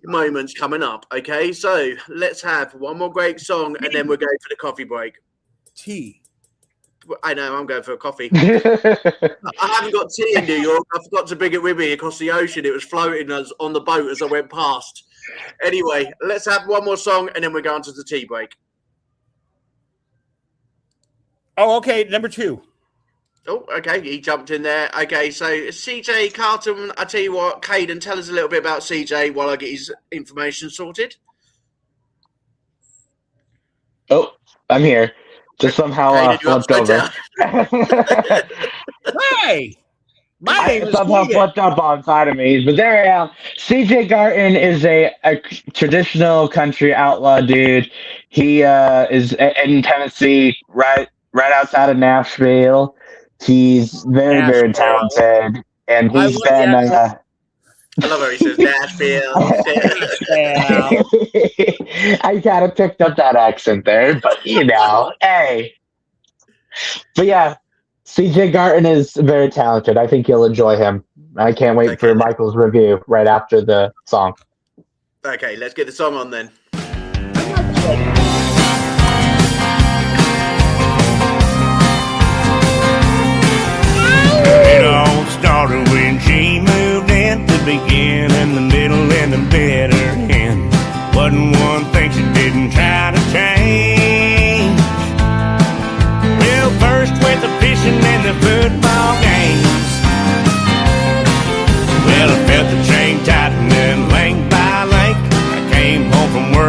moments coming up. Okay, so let's have one more great song, and then we'll go for the coffee break. Tea. I know, I'm going for a coffee. I haven't got tea in New York. I forgot to bring it with me across the ocean. It was floating on the boat as I went past. Anyway, let's have one more song, and then we're going to the tea break. Oh, okay, number 2. Oh, okay, he jumped in there. Okay, so CJ Carlton, I tell you what, Kaydon, tell us a little bit about CJ while I get his information sorted. Oh, I'm here. Just somehow flipped over. Hey! My name is somehow flipped up on side of me, but there I am. CJ Garton is a traditional country outlaw dude. He is in Tennessee, right outside of Nashville. He's very talented, and he's been. I love how he says Nashville. I kind of picked up that accent there, but hey. But yeah, CJ Garton is very talented. I think you'll enjoy him. I can't wait for Michael's review right after the song. Okay, let's get the song on then. It all started when she moved in to begin in the middle and the bitter end. Wasn't one thing she didn't try to change. Well, first went the fishing and the football games. Well, I felt the chain tighten and link by link. I came home from work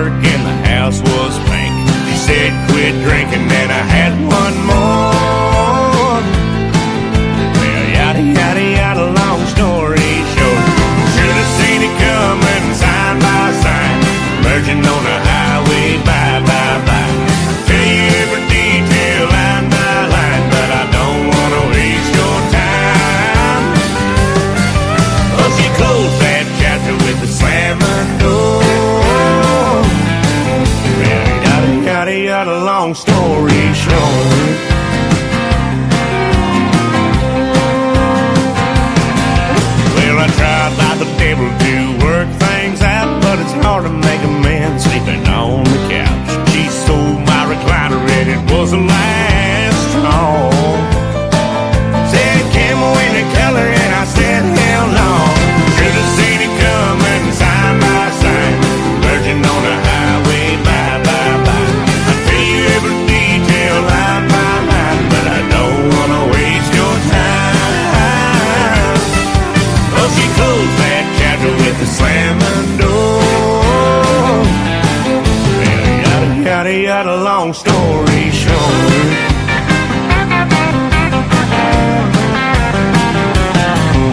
story short.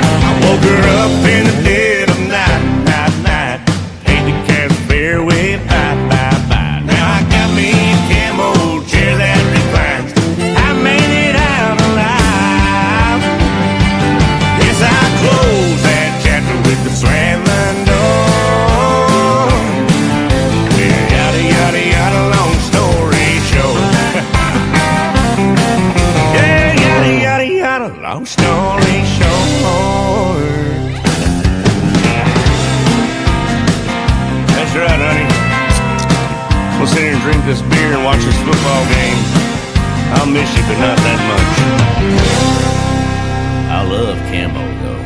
I woke her up in the dead of night, paid the cab fairway, bye. Now I got me a camel chair that reclines. I made it out alive. Yes, I closed that chapter with the slamming door. Well, yada, long story short. Yeah, yada, long story short. That's right, honey. We'll sit here and drink this beer and watch this football game. I'll miss you, but not that much. I love Camo, though.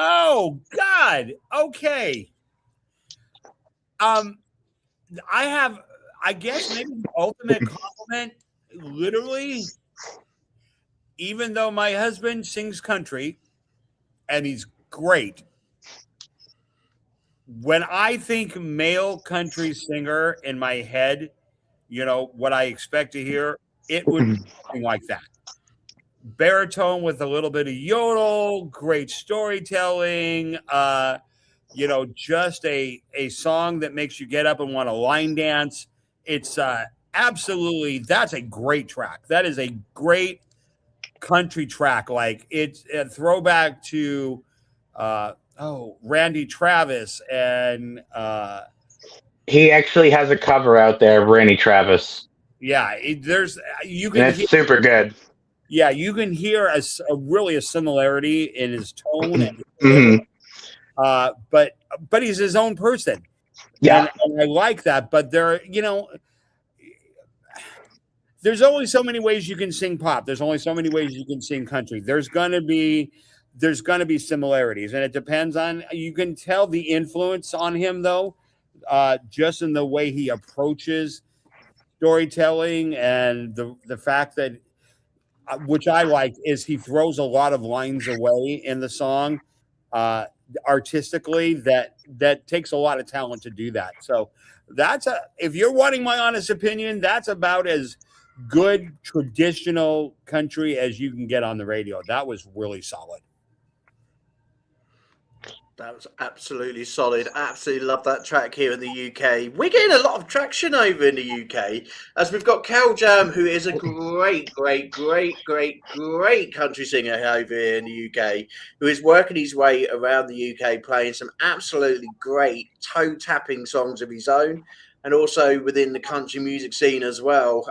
Oh God. Okay. I guess maybe the ultimate compliment, literally, even though my husband sings country and he's great, when I think male country singer in my head, you know, what I expect to hear, it would be something like that. Baritone with a little bit of yodel, great storytelling, you know, just a song that makes you get up and want to line dance. It's absolutely, that's a great track. That is a great country track. Like it's a throwback to Randy Travis, and He actually has a cover out there of Randy Travis. yeah, there's you And can it's super good. yeah, you can hear really a similarity in his tone and his Mhm. but he's his own person. Yeah. And I like that. But there, you know, there's only so many ways you can sing pop. There's only so many ways you can sing country. There's gonna be similarities, and it depends on. You can tell the influence on him though, just in the way he approaches storytelling, and the fact that, which I like, is he throws a lot of lines away in the song, artistically. That takes a lot of talent to do that. So if you're wanting my honest opinion, that's about as good traditional country as you can get on the radio. That was really solid. That was absolutely solid. Absolutely love that track here in the UK. We're getting a lot of traction over in the UK as we've got Cal Jam, who is a great country singer over here in the UK, who is working his way around the UK, playing some absolutely great toe-tapping songs of his own, and also within the country music scene as well.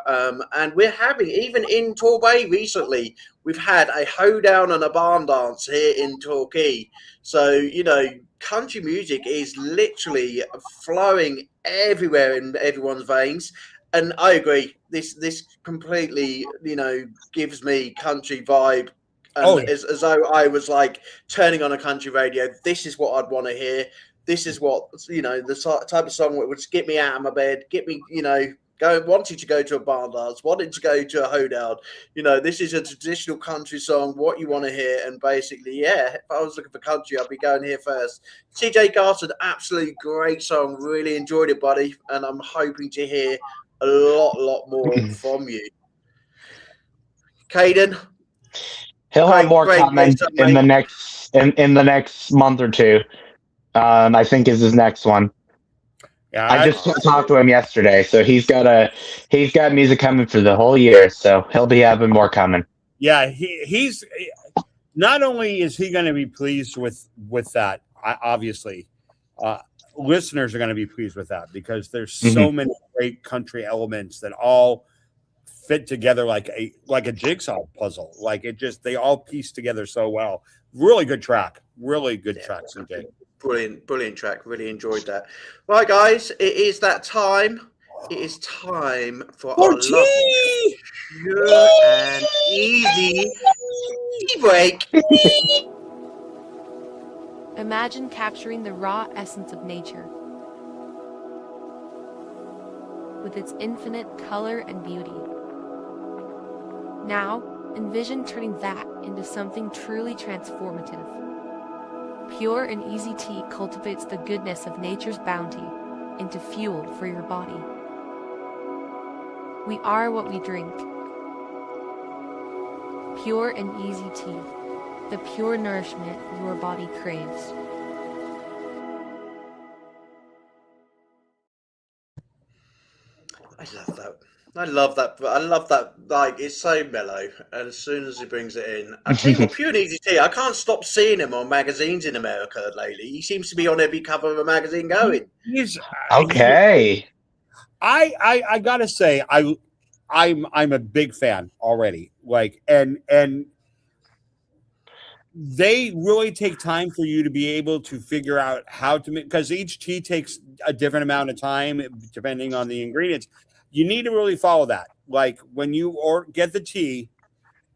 And we're having, even in Torbay recently, we've had a hoedown and a barn dance here in Torquay. So, you know, country music is literally flowing everywhere in everyone's veins. And I agree, this completely, you know, gives me country vibe. And as though I was like turning on a country radio, this is what I'd want to hear. This is what, you know, the type of song that would get me out of my bed, get me, you know, wanting to go to a barn dance, wanting to go to a hoedown. You know, this is a traditional country song, what you want to hear. And basically, yeah, if I was looking for country, I'd be going here first. TJ Garson, absolutely great song. Really enjoyed it, buddy. And I'm hoping to hear a lot more from you. Kaydon? He'll have more comments in the next month or two. I think is his next one. Yeah, I just talked to him yesterday, so he's got music coming for the whole year, so he'll be having more coming. Yeah, he's not only is he going to be pleased with that, obviously, listeners are going to be pleased with that, because there's so many great country elements that all fit together like a jigsaw puzzle. Like they all piece together so well. Really good track. Really good track, CJ. Brilliant track. Really enjoyed that. Right, guys, it is that time. It is time for our lovely, pure and easy tea break. Imagine capturing the raw essence of nature, with its infinite color and beauty. Now, envision turning that into something truly transformative. Pure and easy tea cultivates the goodness of nature's bounty into fuel for your body. We are what we drink. Pure and easy tea, the pure nourishment your body craves. I love that. I love that. I love that. Like, it's so mellow. And as soon as he brings it in, I tell you what, Pure and Easy Tea, I can't stop seeing him on magazines in America lately. He seems to be on every cover of a magazine going. Okay. I gotta say, I'm a big fan already. Like, and they really take time for you to be able to figure out how to make, because each tea takes a different amount of time depending on the ingredients. You need to really follow that. Like, when you get the tea,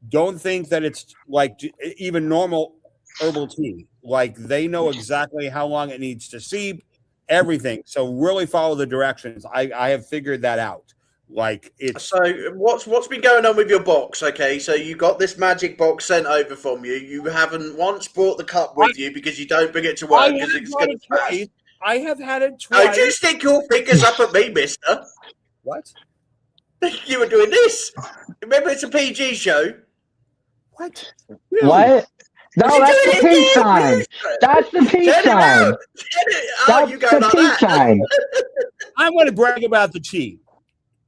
don't think that it's like even normal herbal tea. Like, they know exactly how long it needs to steep, everything. So really follow the directions. I have figured that out. Like, it's So what's been going on with your box? Okay, so you got this magic box sent over from you. You haven't once brought the cup with you because you don't bring it to work because it's going to crash. I have had it twice. Don't you stick your fingers up at me, mister. What? You were doing this. Remember, it's a PG show. What? What? No, that's the peace sign. That's the peace sign. Oh, you go That's the like peace that. sign. I'm going to brag about the tea.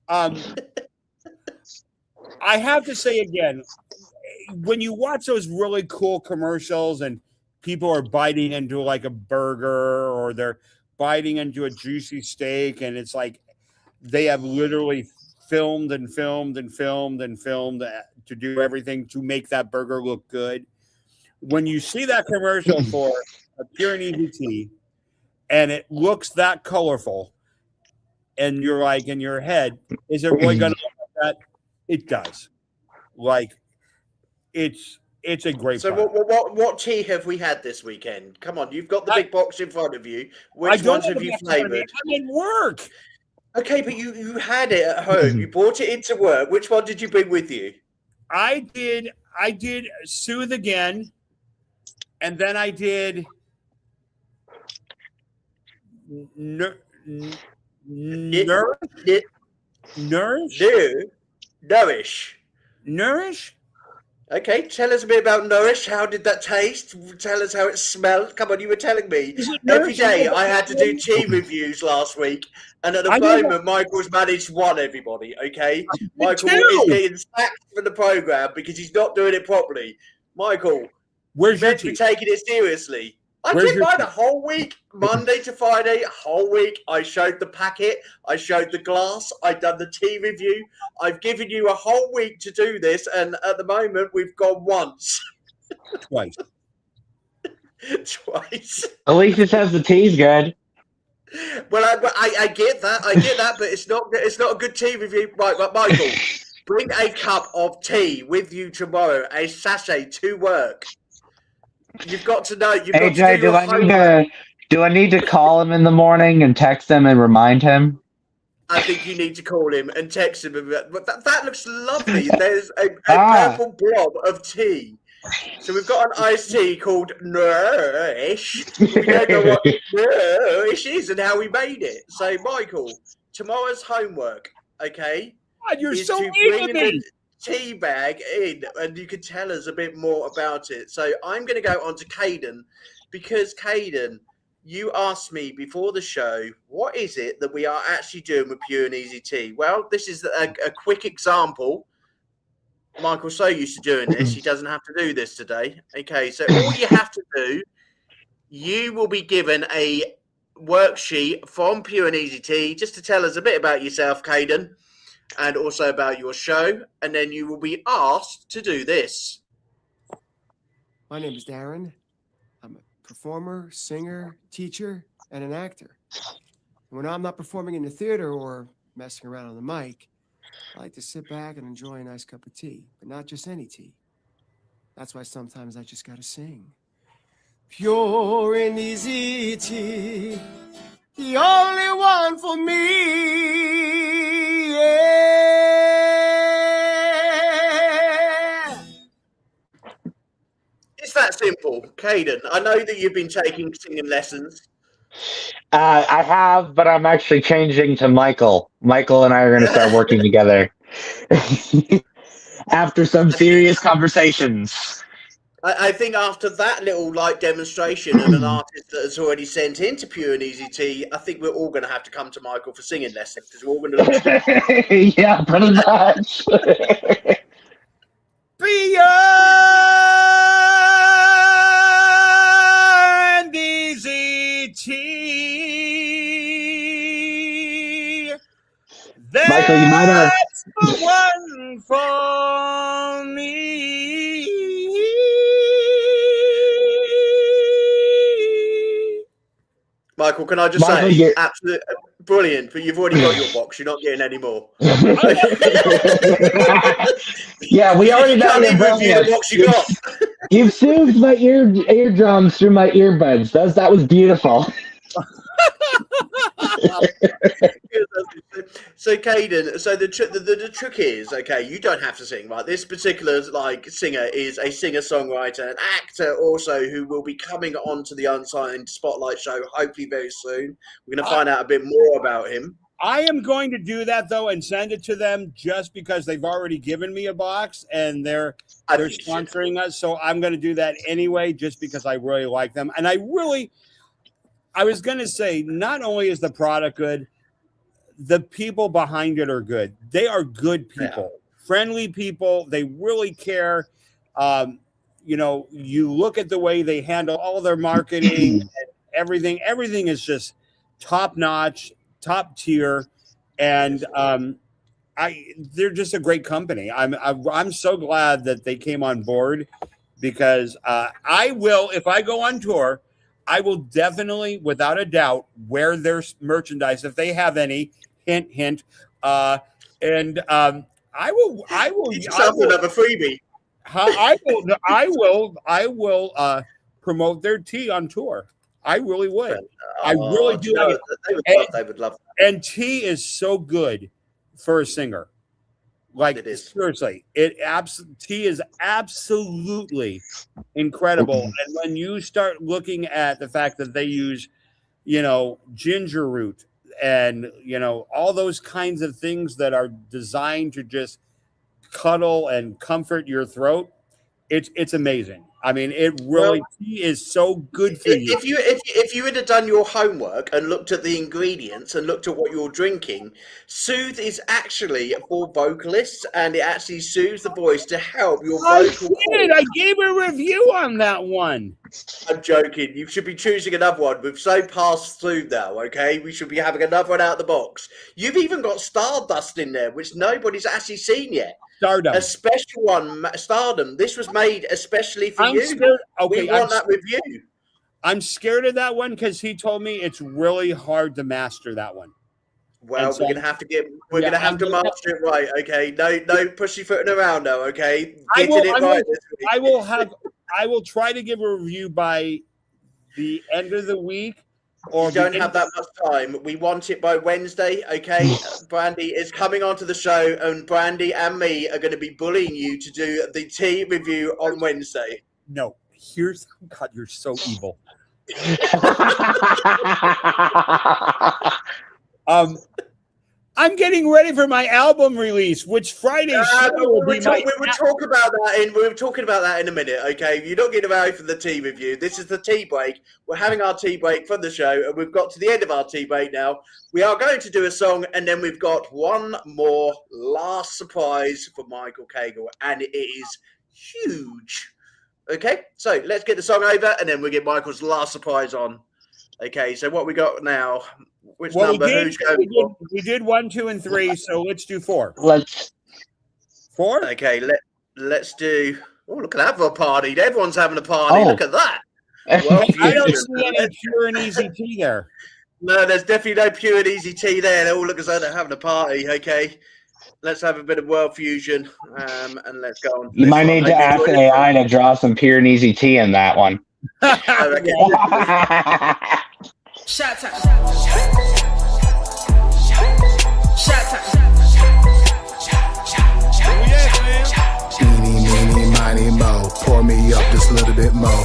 I have to say again, when you watch those really cool commercials and people are biting into like a burger or they're biting into a juicy steak, and it's like they have literally filmed and filmed and filmed and filmed to do everything to make that burger look good. When you see that commercial for a Pure and Easy tea and it looks that colorful, and you're like in your head, is it really going to look like that? It does. Like, it's a great. So what tea have we had this weekend? Come on, you've got the big box in front of you. Which ones have you flavoured? I'm in work. Okay, but you had it at home. You brought it into work. Which one did you bring with you? I did Soothe Again, and then I did Nourish. Okay, tell us a bit about Nourish. How did that taste? Tell us how it smelled. Come on, you were telling me every day I had to do tea reviews last week, and at the moment, Michael's managed one. Everybody, okay? Michael is getting sacked from the program because he's not doing it properly. Michael, where's your meant to be taking it seriously. I did mine a whole week, Monday to Friday, a whole week. I showed the packet, I showed the glass, I've done the tea review. I've given you a whole week to do this, and at the moment, we've gone once. Twice. Twice. At least it says the tea's good. Well, I get that, but it's not a good tea review. Right, but Michael, bring a cup of tea with you tomorrow, a sachet to work. You've got to know. AJ, do I need to call him in the morning and text him and remind him? I think you need to call him and text him. But that looks lovely. There's a purple blob of tea. So we've got an iced tea called Nourish. We don't know what Nourish is and how we made it. So, Michael, tomorrow's homework, okay? God, you're is so to mean to bring me. the tea bag in, and you can tell us a bit more about it. So I'm going to go on to Kaydon, because Kaydon, you asked me before the show, what is it that we are actually doing with Pure and Easy Tea? Well, this is a quick example. Michael's so used to doing this, he doesn't have to do this today. Okay, so all you have to do, you will be given a worksheet from Pure and Easy Tea just to tell us a bit about yourself, Kaydon, and also about your show, and then you will be asked to do this. My name is Darren. I'm a performer, singer, teacher, and an actor. When I'm not performing in the theater or messing around on the mic, I like to sit back and enjoy a nice cup of tea, but not just any tea. That's why sometimes I just gotta sing. Pure and easy tea, the only one for me. Yeah. It's that simple. Wonderful. Kaydon, I know that you've been taking singing lessons. I have, but I'm actually changing to Michael. Michael and I are going to start working together after some serious conversations. I think after that little demonstration of an artist that has already sent in to Pure and Easy Tea, I think we're all going to have to come to Michael for singing lessons because we're all going to look Yeah, pretty much. Beyond Easy Tea. Michael, you might have. That's the one for me. Michael, can I just Michael, say, you're- absolute brilliant, but you've already got your box. You're not getting any more. Yeah, we already know Can't your even review the box you got. You've soothed my eardrums through my earbuds. That was beautiful. So, Kaydon, so the trick is, okay, you don't have to sing, right? This particular singer is a singer-songwriter, an actor also who will be coming onto the Unsigned Spotlight show hopefully very soon. We're going to find out a bit more about him. I am going to do that though and send it to them just because they've already given me a box and they're sponsoring us. So I'm going to do that anyway, just because I really like them. And I was going to say, not only is the product good, the people behind it are good. They are good people, friendly people. They really care. You look at the way they handle all their marketing and everything. Everything is just top notch, top tier, and they're just a great company. I'm so glad that they came on board because I will, if I go on tour, I will definitely, without a doubt, wear their merchandise if they have any. Hint, hint. I will. Another freebie. I will promote their tea on tour. I really would. I really do. They would love that. And tea is so good for a singer. Like, it is. Seriously, tea is absolutely incredible. And when you start looking at the fact that they use, ginger root and, all those kinds of things that are designed to just cuddle and comfort your throat, it's amazing. I mean, it really is so good for you. If you had done your homework and looked at the ingredients and looked at what you're drinking, Soothe is actually for vocalists, and it actually soothes the voice to help your vocal. I gave a review on that one. I'm joking. You should be choosing another one. We've so passed through now, okay? We should be having another one out of the box. You've even got Stardust in there, which nobody's actually seen yet. Stardom. A special one, Stardom. This was made especially for you. Scared. Okay, we want that review. I'm scared of that one because he told me it's really hard to master that one. Well, we're gonna have to master it right, okay? No pussyfooting around now, okay? I will try to give a review by the end of the week. Or you don't have that much time. We want it by Wednesday, okay? Brandy is coming onto the show, and Brandy and me are going to be bullying you to do the tea review on Wednesday. No, God, you're so evil. I'm getting ready for my album release, which Friday we were talking about that in a minute, okay? You're not getting ready for the tea review. This is the tea break. We're having our tea break from the show, and we've got to the end of our tea break now. We are going to do a song, and then we've got one more last surprise for Michael Kaydon, and it is huge. Okay, so let's get the song over, and then we'll get Michael's last surprise on. Okay, so what we got now? Which number? We did 1, 2, and 3. So let's do 4. Let's 4. Okay, let's do. Oh, look at that for a party! Everyone's having a party. Oh. Look at that. Well, I don't see any Pure and Easy Tea there. No, there's definitely no Pure and Easy Tea there. They all look as though they're having a party. Okay, let's have a bit of world fusion, and let's go on. You might need to ask AI to draw some Pure and Easy Tea in that one. I reckon. Shot time. Eeny, meeny, miny, mo. Pour me up just a little bit more.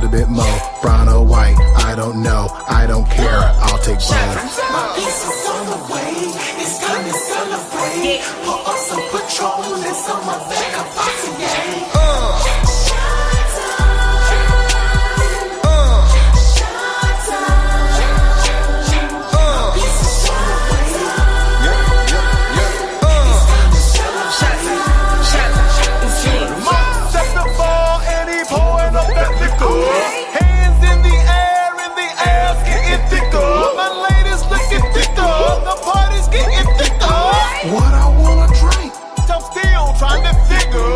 little bit more. Brown or white, I don't know, I don't care, I'll take both. My pieces on the way, it's time to celebrate. Pour up some Patron and some of that Cavassier. Hands in the air's getting thicker. My ladies looking thicker. The party's getting thicker. What I wanna drink? I'm still trying to figure.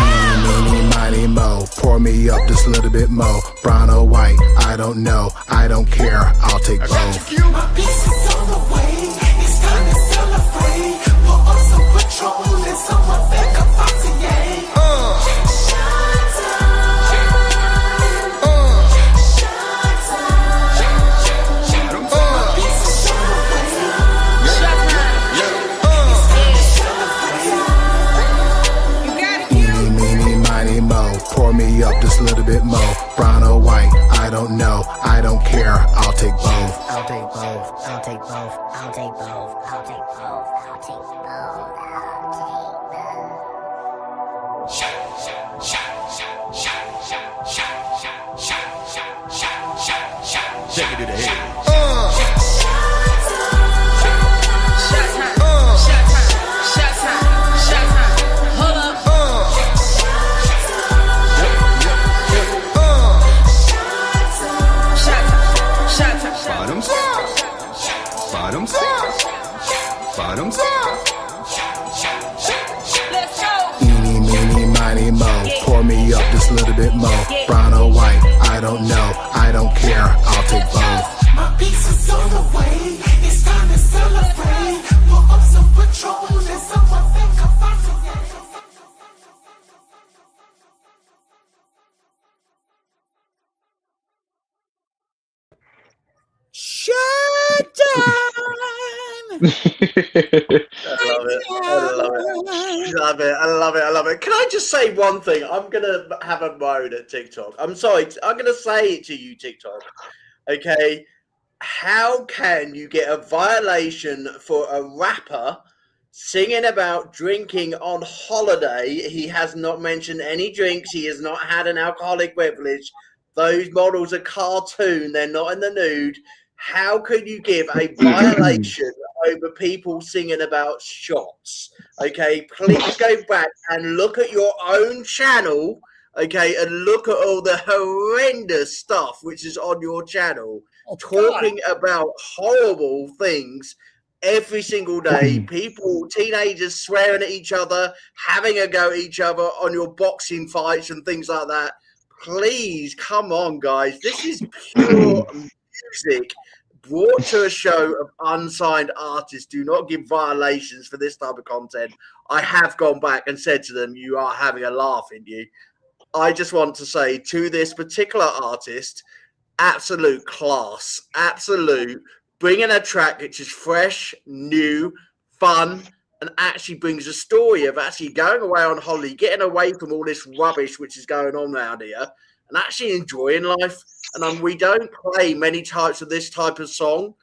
Eeny, meeny, mo. Pour me up just a little bit more. Brown or white, I don't know. I don't care. I'll take both. My piece is on the way. It's time to celebrate. Pour up some Patron and some of that Cavassier. Pour me up just a little bit more. Brown or white, I don't know. I don't care. I'll take both. I'll take both. I'll take both. I'll take both. I'll take both. I'll take both. Take it to the head. Bottoms up. Eeny, meeny, miny, mo. Pour me up just a little bit more. Brown or white, I don't know. I don't care. I'll take both. My piece is on the way. It's time to celebrate. Pour up some Patron and some of that Cavassier. Showtime! I love it. I love it. Can I just say one thing? I'm gonna have a moan at TikTok. I'm sorry. I'm gonna say it to you, TikTok. Okay. How can you get a violation for a rapper singing about drinking on holiday? He has not mentioned any drinks. He has not had an alcoholic beverage. Those models are cartoon. They're not in the nude. How could you give a violation over people singing about shots? Okay, please go back and look at your own channel, okay, and look at all the horrendous stuff which is on your channel, talking about horrible things every single day. People, teenagers swearing at each other, having a go at each other on your boxing fights and things like that. Please, come on, guys. This is pure music brought to a show of unsigned artists. Do not give violations for this type of content. I have gone back and said to them, you are having a laugh in you. I just want to say to this particular artist, absolute class, absolute, bringing a track which is fresh, new, fun, and actually brings a story of actually going away on holiday, getting away from all this rubbish which is going on around here, and actually enjoying life. And we don't play many types of this type of song,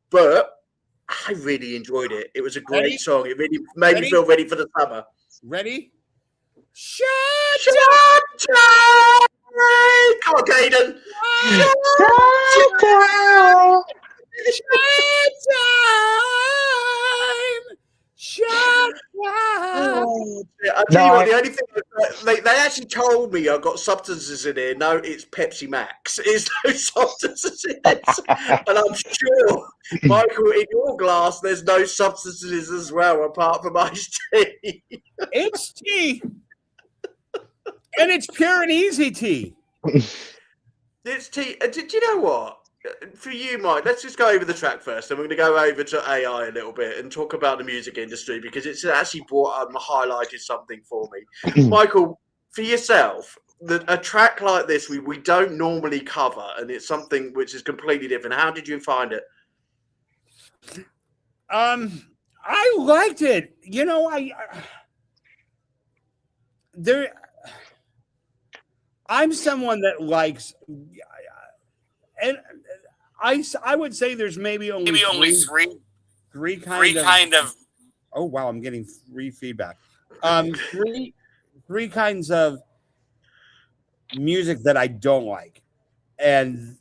but I really enjoyed it. It was a great song. It really made me feel ready for the summer. Ready? Shut up! Come on, Kaydon. I tell you what, the only thing they actually told me I've got substances in here. No, it's Pepsi Max. It's no substances in it. And I'm sure, Michael, in your glass, there's no substances as well, apart from iced tea. It's tea. And it's pure and easy tea. It's tea. Do you know what? For you, Mike, let's just go over the track first, and we're going to go over to AI a little bit and talk about the music industry, because it's actually brought up and highlighted something for me. Michael, for yourself, a track like this we don't normally cover, and it's something which is completely different. How did you find it? I liked it. You know, I'm someone that likes, and I would say there's maybe only three kind of. Oh wow, I'm getting free feedback. Three kinds of music that I don't like, and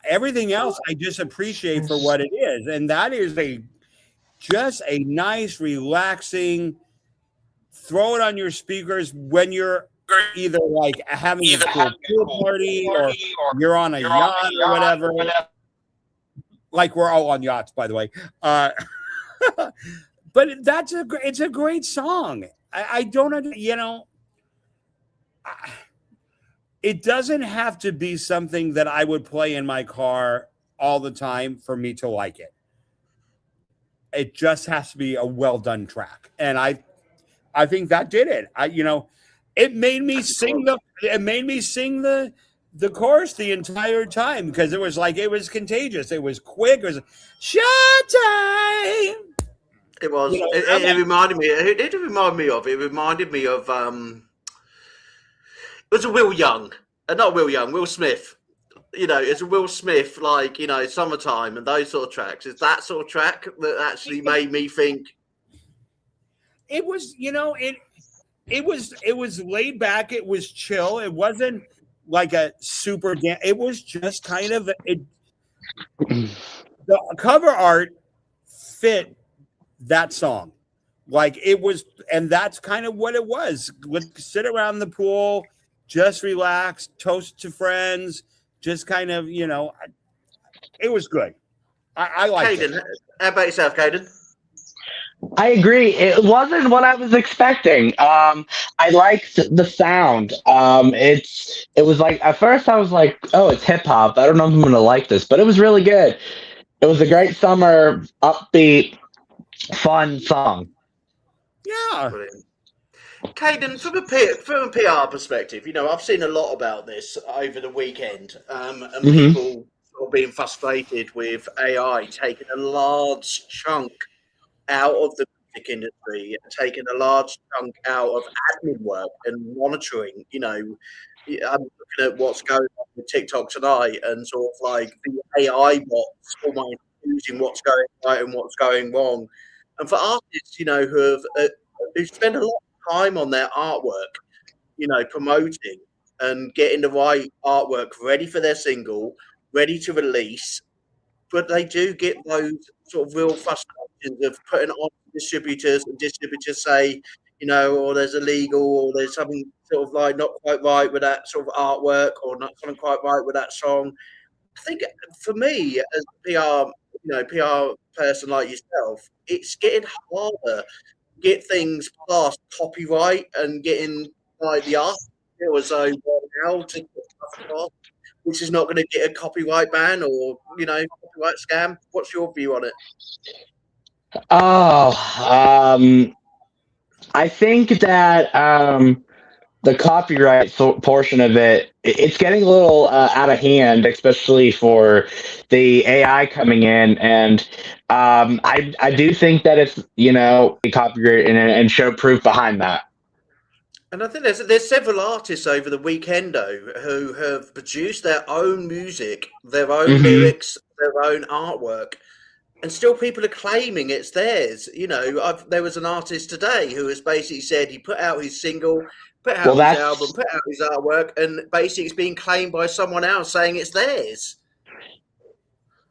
everything else I just appreciate for what it is, and that is just a nice, relaxing. Throw it on your speakers when you're either like having a cool pool party or you're on a yacht or whatever. Like we're all on yachts, by the way. But it's a great song. I don't, it doesn't have to be something that I would play in my car all the time for me to like it. It just has to be a well done track, and I think that did it. It made me sing the chorus the entire time because it was contagious. It was quick. It was showtime. It was. It reminded me. It did remind me of. It reminded me of. It was a Will Smith. It's a Will Smith, like Summertime and those sort of tracks. It's that sort of track that actually made me think. It was, it was laid back. It was chill. It wasn't like a super dance. It was just kind of the cover art fit that song. Like it was, and that's kind of what it was. Let's sit around the pool, just relax, toast to friends, just kind of, it was good. I liked Kaydon, it. how about yourself, Kaydon? I agree. It wasn't what I was expecting. I liked the sound. It was like at first I was like, oh, it's hip hop. I don't know if I'm gonna like this, but it was really good. It was a great summer, upbeat, fun song. Yeah. Brilliant. Kaydon, from a PR perspective, I've seen a lot about this over the weekend, and people sort of being frustrated with AI taking a large chunk out of the music industry, taking a large chunk out of admin work and monitoring. I'm looking at what's going on with TikTok tonight, and sort of like the AI bots almost using what's going right and what's going wrong. And for artists, who spend a lot of time on their artwork, promoting and getting the right artwork ready for their single, ready to release, but they do get those sort of real frustrations of putting on distributors, and distributors say, or there's illegal, or there's something sort of like not quite right with that sort of artwork, or not something quite right with that song. I think for me, as a PR person like yourself, it's getting harder to get things past copyright and getting like the artist feel as though now to get stuff across, which is not going to get a copyright ban or copyright scam. What's your view on it? I think that the copyright portion of it's getting a little out of hand, especially for the AI coming in. And I do think that it's, copyright and show proof behind that. And I think there's several artists over the weekend though who have produced their own music, their own lyrics, their own artwork, and still people are claiming it's theirs. There was an artist today who has basically said he put out his single, put out his album, put out his artwork, and basically it's being claimed by someone else saying it's theirs.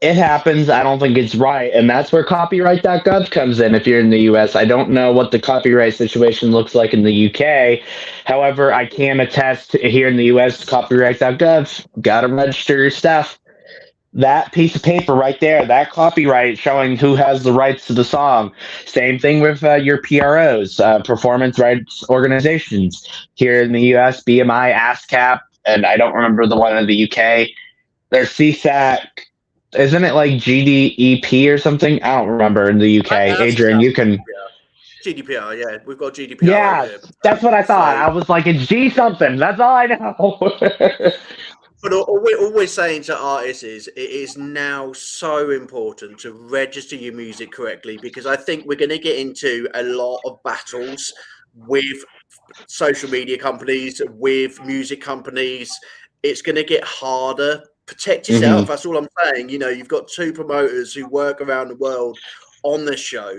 It happens. I don't think it's right. And that's where copyright.gov comes in if you're in the US. I don't know what the copyright situation looks like in the UK. However, I can attest here in the US, copyright.gov, got to register your stuff. That piece of paper right there, that copyright showing who has the rights to the song. Same thing with your PROs, performance rights organizations. Here in the US, BMI, ASCAP, and I don't remember the one in the UK. There's CSAC. Isn't it like GDEP or something? I don't remember in the UK. Adrian, you can. GDPR, yeah. We've got GDPR. Yeah, that's what I thought. I was like, it's G something. That's all I know. But all we're saying to artists is it is now so important to register your music correctly, because I think we're going to get into a lot of battles with social media companies, with music companies. It's going to get harder. Protect yourself. That's all I'm saying. You know, you've got two promoters who work around the world on the show.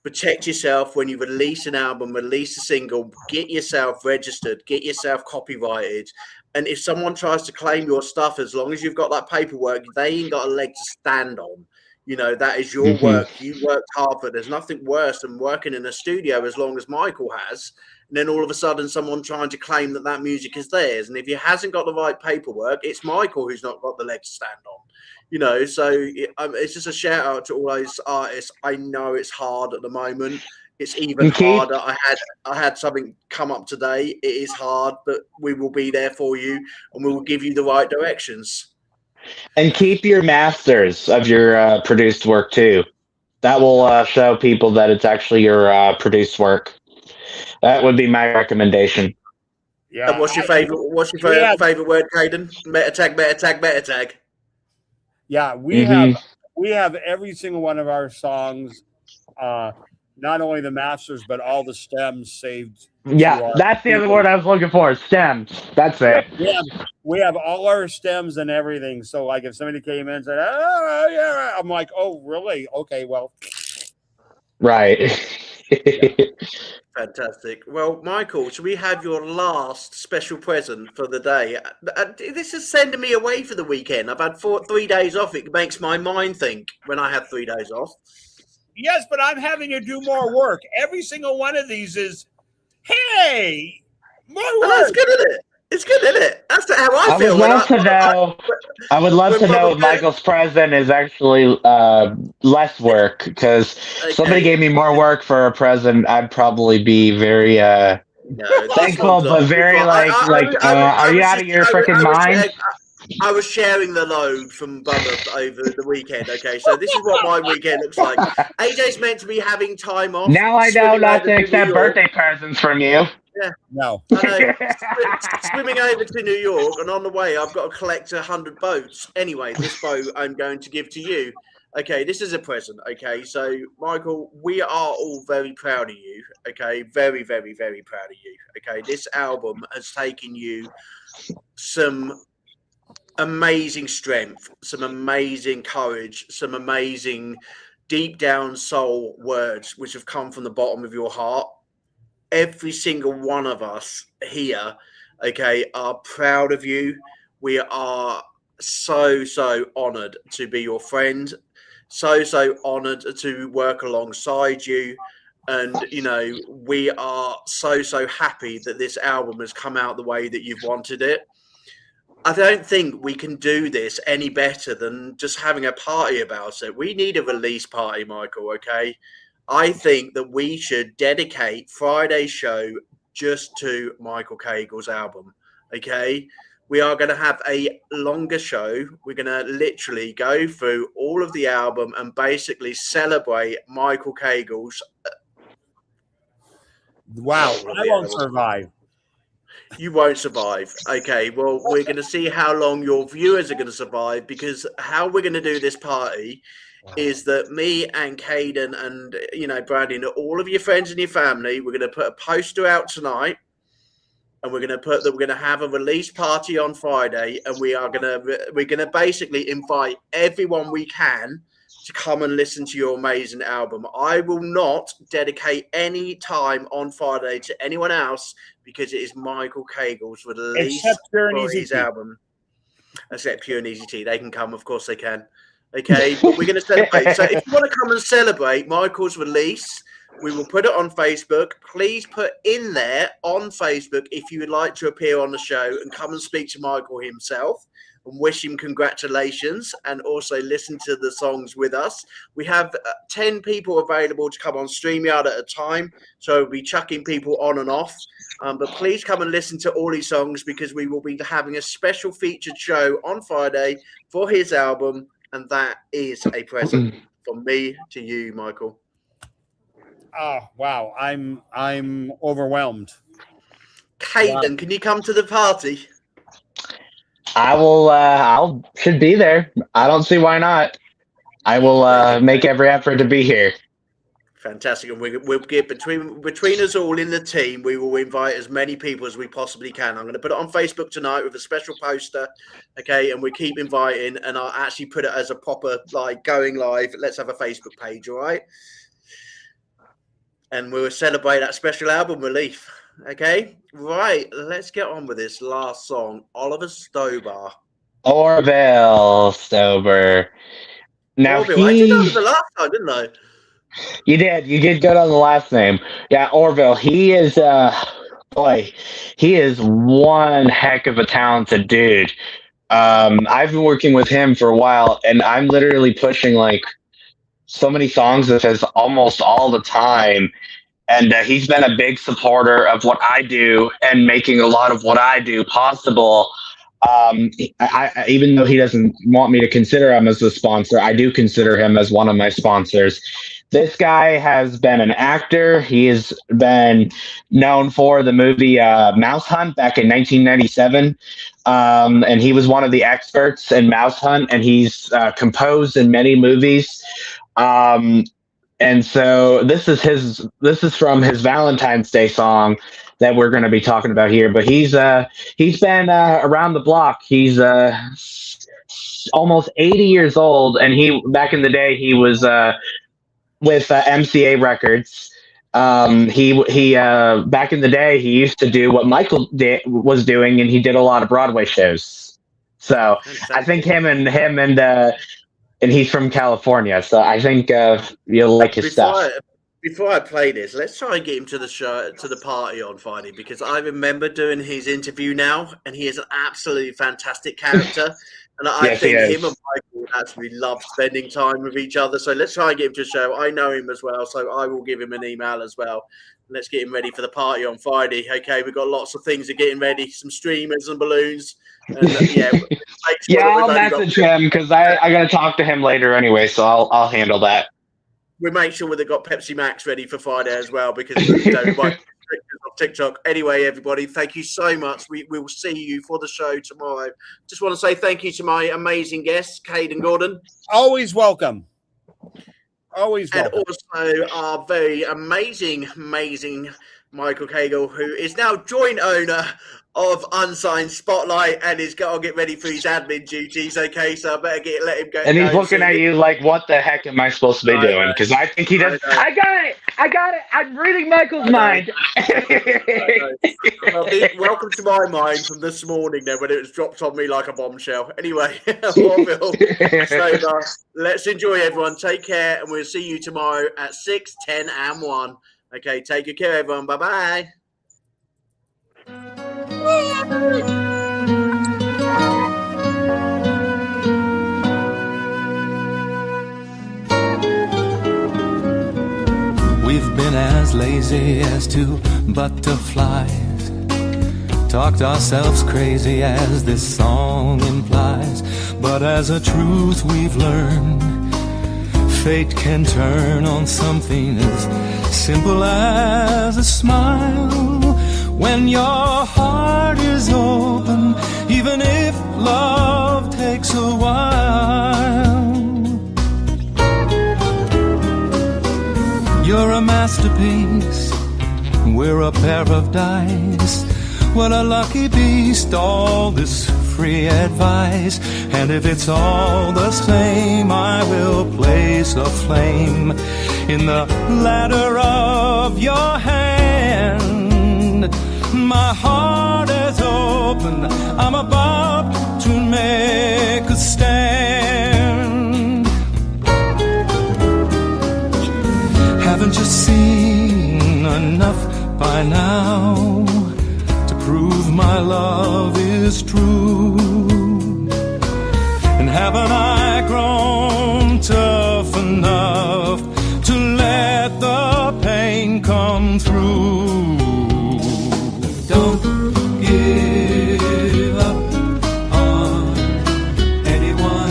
Protect yourself when you release an album, release a single, get yourself registered, get yourself copyrighted. And if someone tries to claim your stuff, as long as you've got that paperwork, they ain't got a leg to stand on. You know, that is your work. You worked hard for it. There's nothing worse than working in a studio as long as Michael has. And then all of a sudden someone trying to claim that that music is theirs. And if he hasn't got the right paperwork, it's Michael who's not got the leg to stand on. You know, so it's just a shout out to all those artists. I know it's hard at the moment. It's even harder. I had something come up today. It is hard, but we will be there for you and we will give you the right directions. And keep your masters of your produced work too. That will show people that it's actually your produced work. That would be my recommendation. Yeah. And what's your favorite? What's your favorite word, Kaydon? Meta tag. Yeah, we have every single one of our songs, not only the masters but all the stems saved. Yeah, that's the other word I was looking for. Stems. That's it. We have all our stems and everything. So, like, if somebody came in and said, "Oh, yeah," I'm like, "Oh, really? Okay, well." Right. Fantastic. Well, Michael, should we have your last special present for the day? This is sending me away for the weekend. I've had 3 days off. It makes my mind think when I have 3 days off. Yes, but I'm having to do more work. Every single one of these is, hey, more work. It's good, isn't it? It's good, isn't it? That's how I feel. I would love to know if Michael's present is actually less work, because somebody gave me more work for a present. I'd probably be very thankful, but very are you out of your freaking mind? I was sharing the load from Bubba over the weekend. Okay, so this is what my weekend looks like. AJ's meant to be having time off. Now I know not to accept birthday presents from you. Yeah. No. I know. Swimming over to New York, and on the way, I've got to collect 100 boats. Anyway, this boat I'm going to give to you. Okay, this is a present. Okay, so Michael, we are all very proud of you. Okay, very, very, very proud of you. Okay, this album has taken you some amazing strength, some amazing courage, some amazing deep down soul words which have come from the bottom of your heart. Every single one of us here, okay, are proud of you. We are so honored to be your friend, so honored to work alongside you. And, you know, we are so happy that this album has come out the way that you've wanted it. I don't think we can do this any better than just having a party about it. We need a release party, Michael, okay? I think that we should dedicate Friday's show just to Michael Cagle's album, okay? We are going to have a longer show. We're going to literally go through all of the album and basically celebrate Michael Cagle's. Wow, I won't survive. You won't survive. Okay, well, we're going to see how long your viewers are going to survive, because how we're going to do this party is that me and Kaydon and, you know, Bradley and all of your friends and your family, we're going to put a poster out tonight, and we're going to put that we're going to have a release party on Friday, and we're going to basically invite everyone we can to come and listen to your amazing album. I will not dedicate any time on Friday to anyone else, because it is Michael Cagle's release for his album. Except Pure and Easy Tea. They can come, of course they can. Okay, but we're going to celebrate. So if you want to come and celebrate Michael's release, we will put it on Facebook. Please put in there on Facebook if you would like to appear on the show and come and speak to Michael himself and wish him congratulations, and also listen to the songs with us. We have 10 people available to come on StreamYard at a time, so we'll be chucking people on and off. But please come and listen to all these songs, because we will be having a special featured show on Friday for his album, and that is a present from me to you, Michael. Oh, wow. I'm overwhelmed. Kaydon, can you come to the party? I will. I'll should be there. I don't see why not. I will make every effort to be here. Fantastic, and we'll get between us all in the team. We will invite as many people as we possibly can. I'm going to put it on Facebook tonight with a special poster, okay? And we keep inviting, and I'll actually put it as a proper like going live. Let's have a Facebook page, all right? And we'll celebrate that special album release, okay? Right, let's get on with this last song, Oliver Stober. Orville Stober. Now Orville, I did that the last time, didn't I? You did good on the last name. Yeah, Orville. He is he is one heck of a talented dude. I've been working with him for a while, and I'm literally pushing like so many songs of his almost all the time. And he's been a big supporter of what I do and making a lot of what I do possible. I even though he doesn't want me to consider him as a sponsor, I do consider him as one of my sponsors. This guy has been an actor. He has been known for the movie Mouse Hunt back in 1997. And he was one of the experts in Mouse Hunt, and he's composed in many movies. And so this is from his Valentine's Day song that we're going to be talking about here. But he's been around the block. He's almost 80 years old, and back in the day he was with MCA Records. He back in the day he used to do what Michael was doing, and he did a lot of Broadway shows. So I think him and he's from California, so I think you'll like his stuff. Before I play this, let's try and get him to the party on Friday, because I remember doing his interview now, and he is an absolutely fantastic character. And I think him and Michael actually love spending time with each other. So let's try and get him to the show. I know him as well, so I will give him an email as well. Let's get him ready for the party on Friday. Okay, we've got lots of things to getting ready, some streamers and balloons. And, I'll message him because I got to talk to him later anyway, so I'll handle that. We make sure they've got Pepsi Max ready for Friday as well, because we might on TikTok. Anyway, everybody, thank you so much. We will see you for the show tomorrow. Just want to say thank you to my amazing guests, Kaydon Gordon. Always welcome. Always welcome. And also our very amazing Michael Cagle, who is now joint owner of Unsigned Spotlight and is got to get ready for his admin duties. Okay, so I better let him go. And he's looking at you like, what the heck am I supposed to be doing? Because I think he does. I got it. I'm reading Michael's mind. Well, welcome to my mind from this morning then, when it was dropped on me like a bombshell. Anyway, Orville, so, let's enjoy, everyone. Take care, and we'll see you tomorrow at 6, 10, and 1. Okay, take good care, everyone. Bye-bye. We've been as lazy as two butterflies, talked ourselves crazy as this song implies. But as a truth we've learned, fate can turn on something as simple as a smile. When your heart is open, even if love takes a while. You're a masterpiece, we're a pair of dice. What a lucky beast, all this free advice. And if it's all the same, I will place a flame in the ladder of your hand. My heart is open, I'm about to make a stand. Haven't you seen enough by now to prove my love is true? And haven't I grown tough enough to let the pain come through? Don't give up on anyone.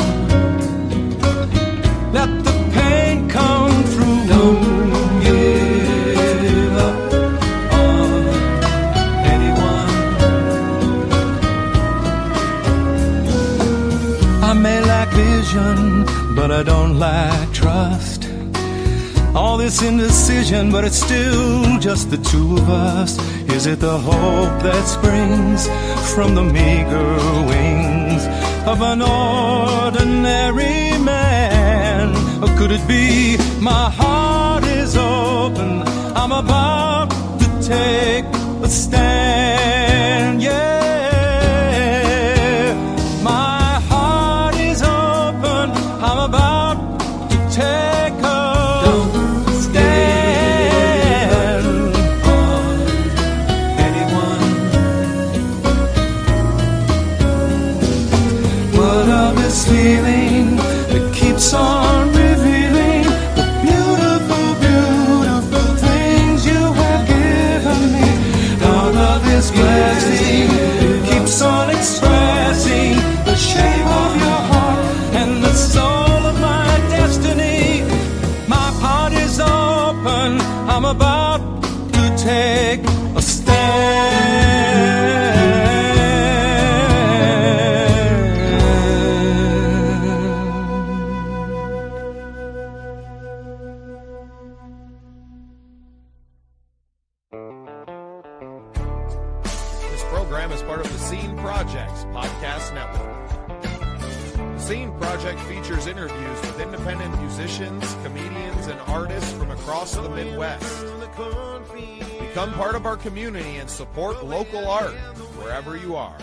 Let the pain come through. Don't give up on anyone. I may lack vision, but I don't lack trust. All all this indecision, but it's still just the two of us. Is it the hope that springs from the meager wings of an ordinary man? Or could it be my heart is open, I'm about to take a stand, yeah. My heart is open, I'm about to take a stand on anyone. What of this feeling that keeps on revealing the beautiful, beautiful things you have given me? All of this blessing keeps on expressing the shape of your heart and the soul of my destiny. My heart is open, I'm about to take a This program is part of the Scene Project's podcast network. The Scene Project features interviews with independent musicians, comedians, and artists from across the Midwest. Become part of our community and support local art wherever you are.